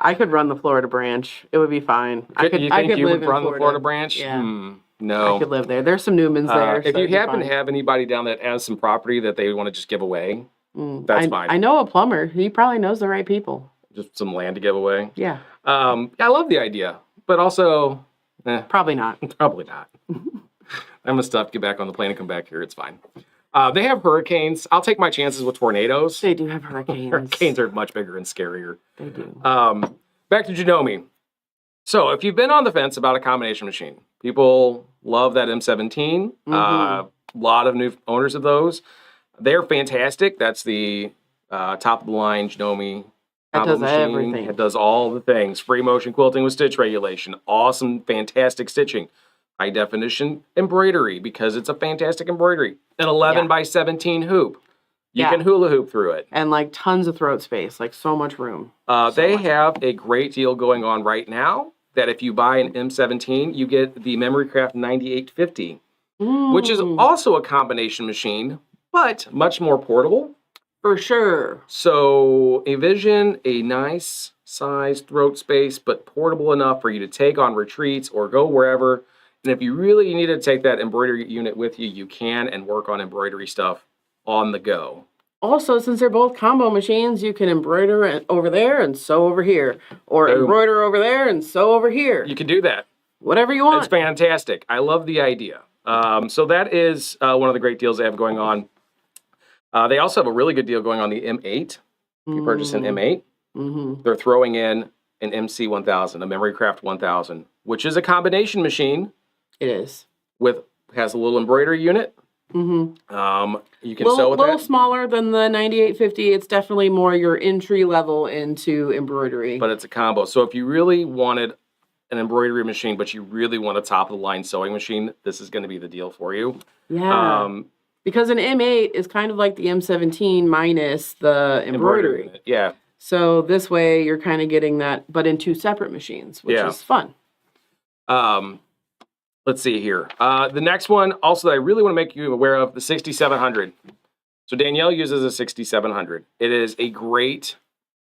I could run the Florida branch. It would be fine. You think you would run the Florida branch? Yeah. No. I could live there. There's some Newmans there. If you happen to have anybody down that has some property that they want to just give away, that's fine. I know a plumber. He probably knows the right people. just some land to give away. Yeah. I love the idea, but also, Probably not. probably not. I'm gonna stop, get back on the plane, and come back here. It's fine. They have hurricanes. I'll take my chances with tornadoes. They do have hurricanes. Hurricanes are much bigger and scarier. They do. Back to Janome. So if you've been on the fence about a combination machine, people love that M17. A lot of new owners of those. They're fantastic. That's the top of the line Janome combo machine. Everything. It does all the things. Free motion quilting with stitch regulation. Awesome, fantastic stitching. High definition embroidery because it's a fantastic embroidery. An 11 by 17 hoop. You can hula hoop through it. And like tons of throat space, like so much room. They have a great deal going on right now that if you buy an M17, you get the Memorycraft 9850, which is also a combination machine, but much more portable. For sure. So envision a nice size throat space, but portable enough for you to take on retreats or go wherever. And if you really need to take that embroidery unit with you, you can, and work on embroidery stuff on the go. Also, since they're both combo machines, you can embroider over there and sew over here. Or embroider over there and sew over here. You can do that. Whatever you want. It's fantastic. I love the idea. So that is one of the great deals they have going on. They also have a really good deal going on the M8. If you purchase an M8, they're throwing in an MC 1000, a Memorycraft 1000, which is a combination machine. It is. Has a little embroidery unit. You can sew with that. A little smaller than the 9850. It's definitely more your entry level into embroidery. But it's a combo. So if you really wanted an embroidery machine, but you really want a top of the line sewing machine, this is going to be the deal for you. Yeah. Because an M8 is kind of like the M17 minus the embroidery. Yeah. So this way you're kind of getting that, but in two separate machines, which is fun. Let's see here. The next one also that I really want to make you aware of, the 6700. So Danielle uses a 6700. It is a great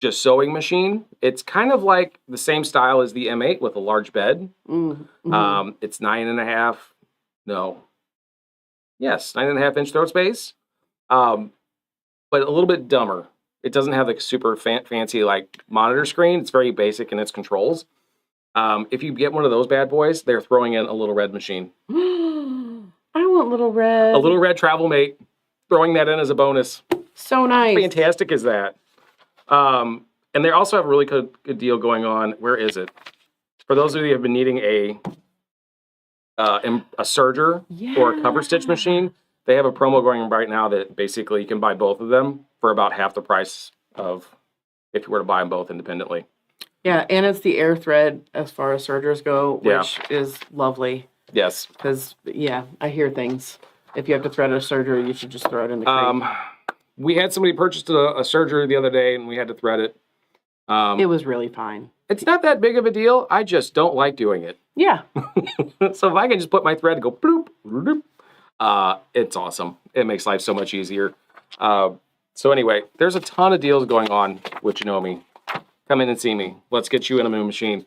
just sewing machine. It's kind of like the same style as the M8 with a large bed. It's 9.5 inch throat space, but a little bit dumber. It doesn't have the super fancy like monitor screen. It's very basic in its controls. If you get one of those bad boys, they're throwing in a little red machine. I want little red. A little red travel mate. Throwing that in as a bonus. So nice. How fantastic is that? And they also have a really good deal going on. Where is it? For those of you who have been needing a serger or a cover stitch machine, they have a promo going right now that basically you can buy both of them for about half the price of if you were to buy them both independently. Yeah, and it's the air thread as far as sergers go, which is lovely. Yes. Because, I hear things. If you have to thread a serger, you should just throw it in the crate. We had somebody purchased a serger the other day, and we had to thread it. It was really fine. It's not that big of a deal. I just don't like doing it. Yeah. So if I can just put my thread and go bloop, bloop, it's awesome. It makes life so much easier. So anyway, there's a ton of deals going on with Janome. Come in and see me. Let's get you in a new machine.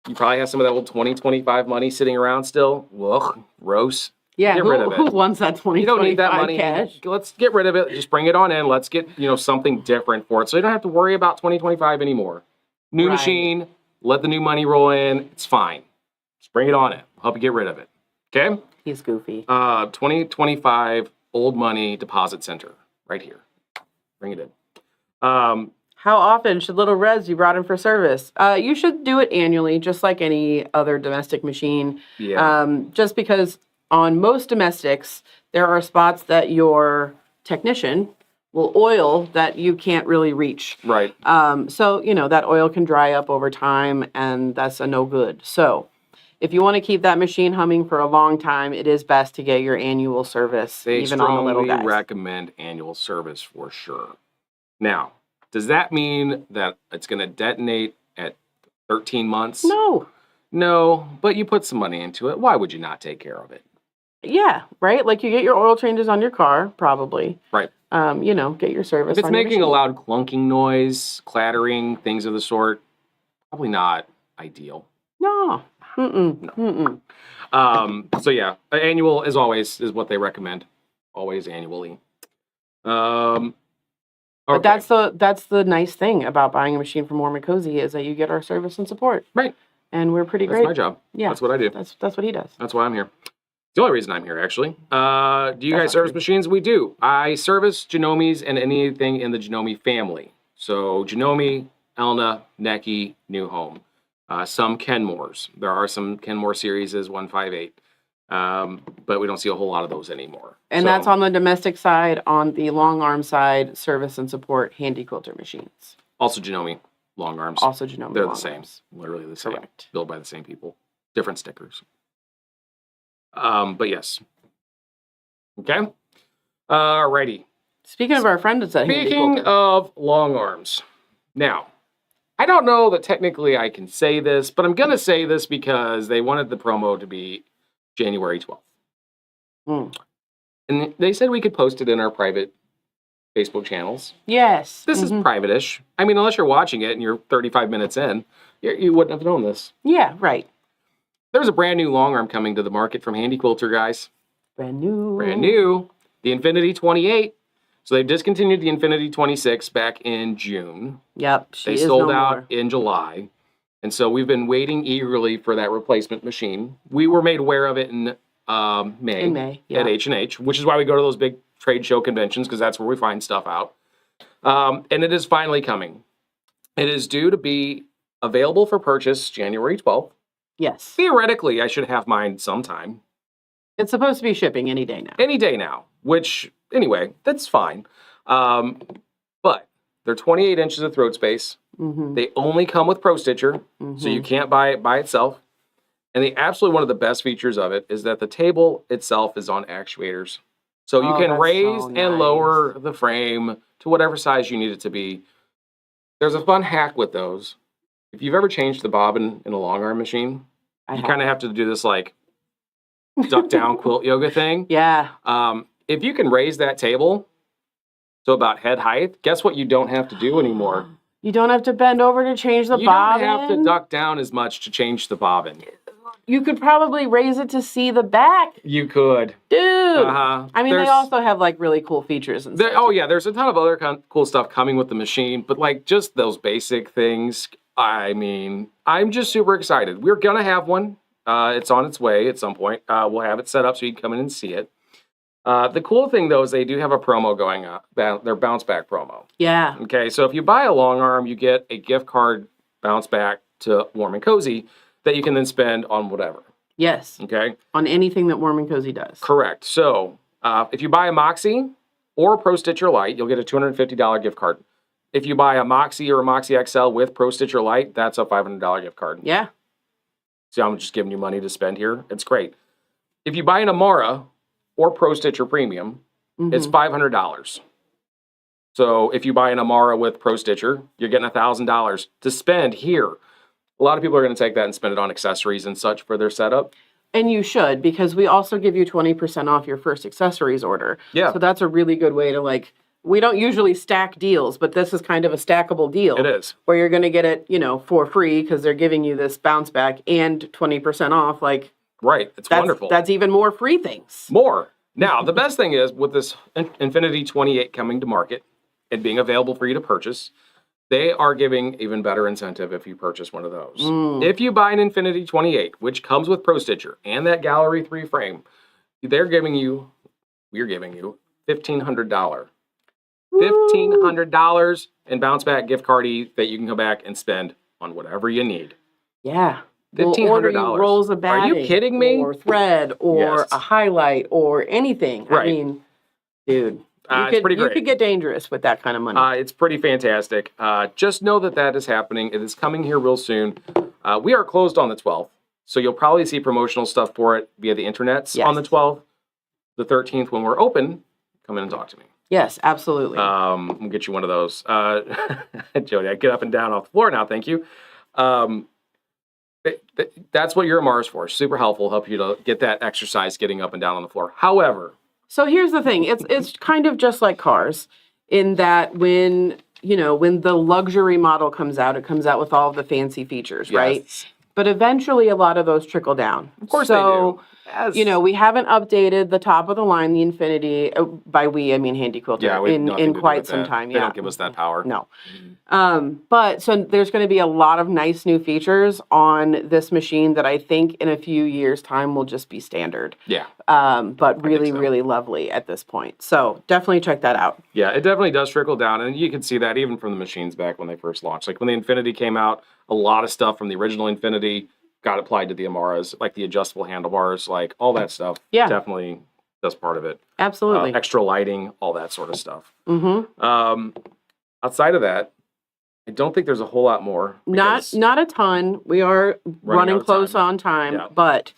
You probably have some of that old 2025 money sitting around still. Ugh, gross. Yeah, get rid of it. Who wants that 2025 You don't need that money. Cash? Let's get rid of it. Just bring it on in. Let's get something different for it, so you don't have to worry about 2025 anymore. New machine. Let the new money roll in. It's fine. Just bring it on in. I'll help you get rid of it. Okay? He's goofy. 2025 old money deposit center right here. Bring it in. How often should little reds be brought in for service? You should do it annually, just like any other domestic machine. Yeah. Just because on most domestics, there are spots that your technician will oil that you can't really reach. Right. So, that oil can dry up over time, and that's a no good. So, if you want to keep that machine humming for a long time, it is best to get your annual service, even on the little guys. They strongly recommend annual service for sure. Now, does that mean that it's going to detonate at 13 months? No. No, but you put some money into it. Why would you not take care of it? Yeah, right? Like you get your oil changes on your car, probably. Right. Get your service. If it's making a loud clunking noise, clattering, things of the sort, probably not ideal. No. No. So yeah, annual as always is what they recommend. Always annually. All But that's the nice thing about buying a machine from Warm and Cozy is that you get our service and support. Right. And we're pretty great. That's my job. Yeah. That's what I do. That's what he does. That's why I'm here. The only reason I'm here, actually. Do you guys service machines? We do. I service Janomes and anything in the Janome family. So Janome, Elna, Necky, New Home. Some Kenmores. There are some Kenmore series 158. But we don't see a whole lot of those anymore. And that's on the domestic side. On the long arm side, service and support HandiQuilter machines. Also Janome long arms. Also Janome They're long the same. arms. Literally the same. Correct. Built by the same people. Different stickers. But yes. Okay. Alrighty. Speaking of our friend that's at Speaking of long arms. Now, I don't know that technically I can say this, but I'm going to say this because they wanted the promo to be January 12th. And they said we could post it in our private Facebook channels. Yes. This is private-ish. I mean, unless you're watching it and you're 35 minutes in, you wouldn't have known this. Yeah, right. There's a brand new long arm coming to the market from HandiQuilter, guys. Brand new. Brand new. The Infinity 28. So they discontinued the Infinity 26 back in June. Yep. They sold out in July. And so we've been waiting eagerly for that replacement machine. We were made aware of it in May. In May, yeah. At H&H, which is why we go to those big trade show conventions, because that's where we find stuff out. And it is finally coming. It is due to be available for purchase January 12th. Yes. Theoretically, I should have mine sometime. It's supposed to be shipping any day now. Any day now, which, anyway, that's fine. But they're 28 inches of throat space. They only come with Pro Stitcher, so you can't buy it by itself. And absolutely one of the best features of it is that the table itself is on actuators. So you can raise and lower the frame to whatever size you need it to be. There's a fun hack with those. If you've ever changed the bobbin in a long arm machine, you kind of have to do this like duck down quilt yoga thing. Yeah. If you can raise that table to about head height, guess what you don't have to do anymore? You don't have to bend over to change the bobbin. You don't have to duck down as much to change the bobbin. You could probably raise it to see the back. You could. Dude. I mean, they also have like really cool features and stuff. Oh yeah, there's a ton of other cool stuff coming with the machine, but like just those basic things, I mean, I'm just super excited. We're gonna have one. It's on its way at some point. We'll have it set up so you can come in and see it. The cool thing though is they do have a promo going on, their bounce back promo. Yeah. Okay, so if you buy a long arm, you get a gift card bounce back to Warm and Cozy that you can then spend on whatever. Yes. Okay. On anything that Warm and Cozy does. Correct. So if you buy a Moxie or a Pro Stitcher Lite, you'll get a $250 gift card. If you buy a Moxie or a Moxie XL with Pro Stitcher Lite, that's a $500 gift card. Yeah. So I'm just giving you money to spend here. It's great. If you buy an Amara or Pro Stitcher Premium, it's $500. So if you buy an Amara with Pro Stitcher, you're getting $1,000 to spend here. A lot of people are going to take that and spend it on accessories and such for their setup. And you should, because we also give you 20% off your first accessories order. Yeah. So that's a really good way to like, we don't usually stack deals, but this is kind of a stackable deal. It is. Where you're going to get it, for free because they're giving you this bounce back and 20% off. Like, right. It's wonderful. That's even more free things. More. Now, the best thing is with this Infinity 28 coming to market and being available for you to purchase, they are giving even better incentive if you purchase one of those. If you buy an Infinity 28, which comes with Pro Stitcher and that Gallery 3 frame, we're giving you $1,500. $1,500 in bounce back gift card that you can go back and spend on whatever you need. Yeah. $1,500. Rolls of batting. Are you kidding me? Or thread or a highlight or anything. Right. I mean, dude. It's pretty great. You could get dangerous with that kind of money. It's pretty fantastic. Just know that is happening. It is coming here real soon. We are closed on the 12th, so you'll probably see promotional stuff for it via the internets on the 12th. The 13th, when we're open, come in and talk to me. Yes, absolutely. We'll get you one of those. Jody, I get up and down off the floor now, thank you. That's what your MR is for. Super helpful, help you to get that exercise getting up and down on the floor. However... So here's the thing. It's kind of just like cars in that when the luxury model comes out, it comes out with all of the fancy features, right? But eventually a lot of those trickle down. Of course they do. Yes. You know, we haven't updated the top of the line, the Infinity. By we, I mean HandiQuilter. Yeah, we have nothing to in do quite with some that. time. They Yeah, don't give us that power. no. But so there's going to be a lot of nice new features on this machine that I think in a few years' time will just be standard. Yeah. But really, so. really lovely at this point. So definitely check that out. Yeah, it definitely does trickle down, and you can see that even from the machines back when they first launched. Like when the Infinity came out, a lot of stuff from the original Infinity got applied to the Amaras, like the adjustable handlebars, like all that stuff. Yeah. Definitely does part of it. Absolutely. Extra lighting, all that sort of stuff. Mm-hmm. Outside of that, I don't think there's a whole lot more. Not a ton. We are running close on time, yeah. But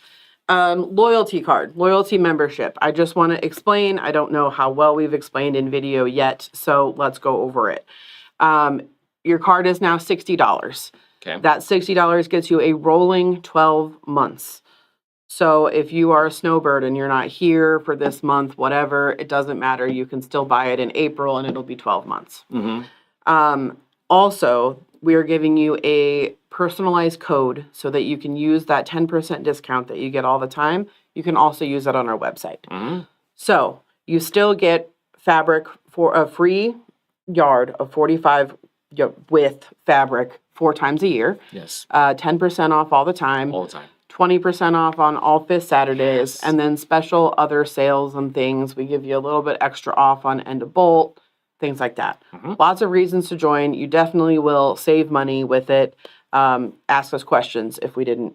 loyalty card, loyalty membership. I just want to explain. I don't know how well we've explained in video yet, so let's go over it. Your card is now $60. Okay. That $60 gets you a rolling 12 months. So if you are a snowbird and you're not here for this month, whatever, it doesn't matter. You can still buy it in April and it'll be 12 months. Also, we are giving you a personalized code so that you can use that 10% discount that you get all the time. You can also use that on our website. So you still get fabric for a free yard of 45 with fabric 4 times a year. Yes. 10% off all the time. All the time. 20% off on all 5th Saturdays. Yes. And then special other sales and things. We give you a little bit extra off on end of bolt, things like that. Lots of reasons to join. You definitely will save money with it. Ask us questions if we didn't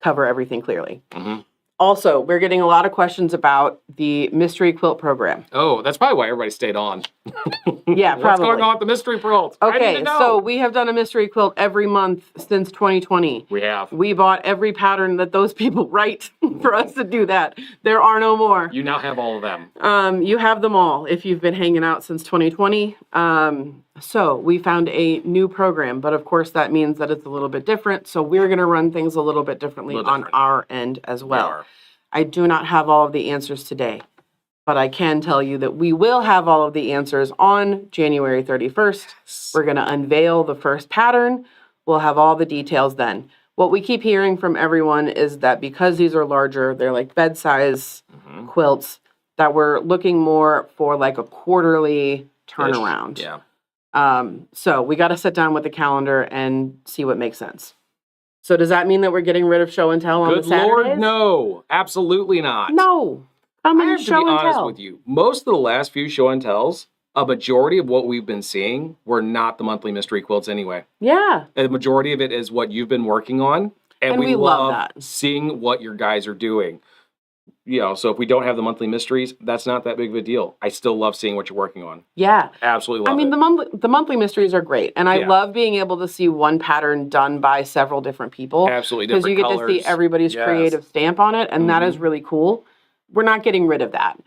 cover everything clearly. Also, we're getting a lot of questions about the mystery quilt program. Oh, that's probably why everybody stayed on. Yeah, probably. What's going on with the mystery quilt? Okay, so we have done a mystery quilt every month since 2020. We have. We bought every pattern that those people write for us to do that. There are no more. You now have all of them. You have them all if you've been hanging out since 2020. So we found a new program, but of course that means that it's a little bit different. So we're going to run things a little bit differently on our end as well. I do not have all of the answers today, but I can tell you that we will have all of the answers on January 31st. Yes. We're going to unveil the first pattern. We'll have all the details then. What we keep hearing from everyone is that because these are larger, they're like bed size quilts, that we're looking more for like a quarterly turnaround. Yeah. So we got to sit down with the calendar and see what makes sense. So does that mean that we're getting rid of show and tell on the Saturdays? Good Lord, no. Absolutely not. No. Come and show and tell. I have to be honest with you. Most of the last few show and tells, a majority of what we've been seeing were not the monthly mystery quilts anyway. Yeah. The majority of it is what you've been working on. And we love that. Seeing what your guys are doing. You know, so if we don't have the monthly mysteries, that's not that big of a deal. I still love seeing what you're working on. Yeah. Absolutely love it. I mean, the monthly mysteries are great. And I love being able to see one pattern done by several different people. Absolutely different colors. Because you get to see everybody's creative stamp on it, and that is really cool. We're not getting rid of that.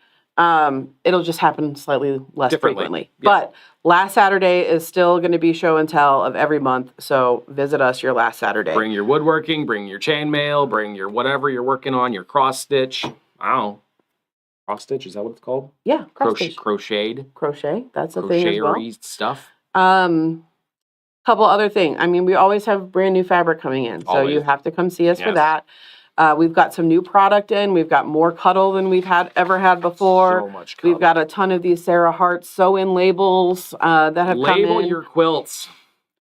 It'll just happen slightly less frequently. Yeah. But last Saturday is still going to be show and tell of every month. So visit us your last Saturday. Bring your woodworking, bring your chainmail, bring your whatever you're working on, your cross stitch. I don't know. Cross stitch, is that what it's called? Yeah, cross stitch. Crocheted. Crochet, that's a thing as well. Stuff. Couple other things. I mean, we always have brand new fabric coming in. So you have to come see us for that. We've got some new product in. We've got more cuddle than we've ever had before. So much cuddle. We've got a ton of these Sarah Hart sew-in labels that have come in. Label your quilts.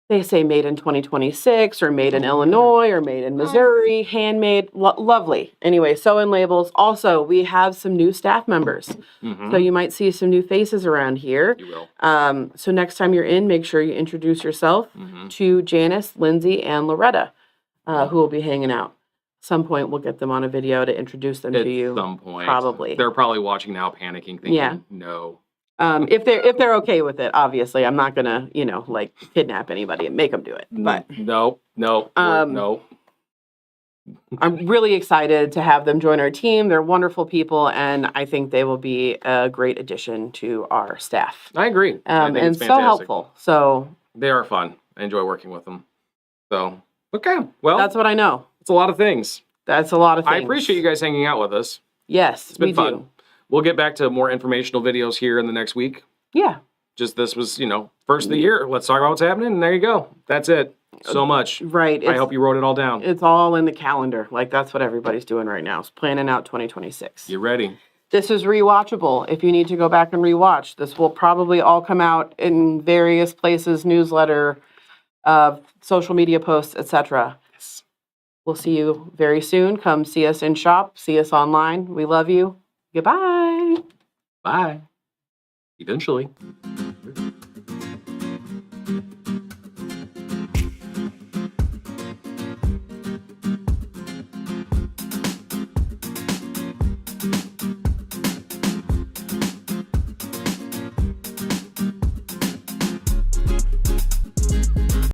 They say made in 2026 or made in Illinois or made in Missouri, handmade, lovely. Anyway, sew-in labels. Also, we have some new staff members. So you might see some new faces around here. You will. So next time you're in, make sure you introduce yourself to Janice, Lindsay, and Loretta, who will be hanging out. Some point we'll get them on a video to introduce them to you. At some point. Probably. They're probably watching now, panicking, thinking, no. If they're okay with it, obviously, I'm not gonna, like kidnap anybody and make them do it. But no. I'm really excited to have them join our team. They're wonderful people, and I think they will be a great addition to our staff. I agree. I think and it's fantastic. So helpful. So they are fun. I enjoy working with them. So okay, well, that's what I know. It's a lot of things. That's a lot of things. I appreciate you guys hanging out with us. Yes, it's been we fun. do. We'll get back to more informational videos here in the next week. Yeah. Just this was, you know, first of the year. Let's talk about what's happening, and there you go. That's it. So much. Right. I hope you wrote it all down. It's all in the calendar. Like, that's what everybody's doing right now, is planning out 2026. You're ready. This is rewatchable. If you need to go back and rewatch, this will probably all come out in various places, newsletter, social media posts, etc. Yes. We'll see you very soon. Come see us in shop. See us online. We love you. Goodbye. Bye. Eventually.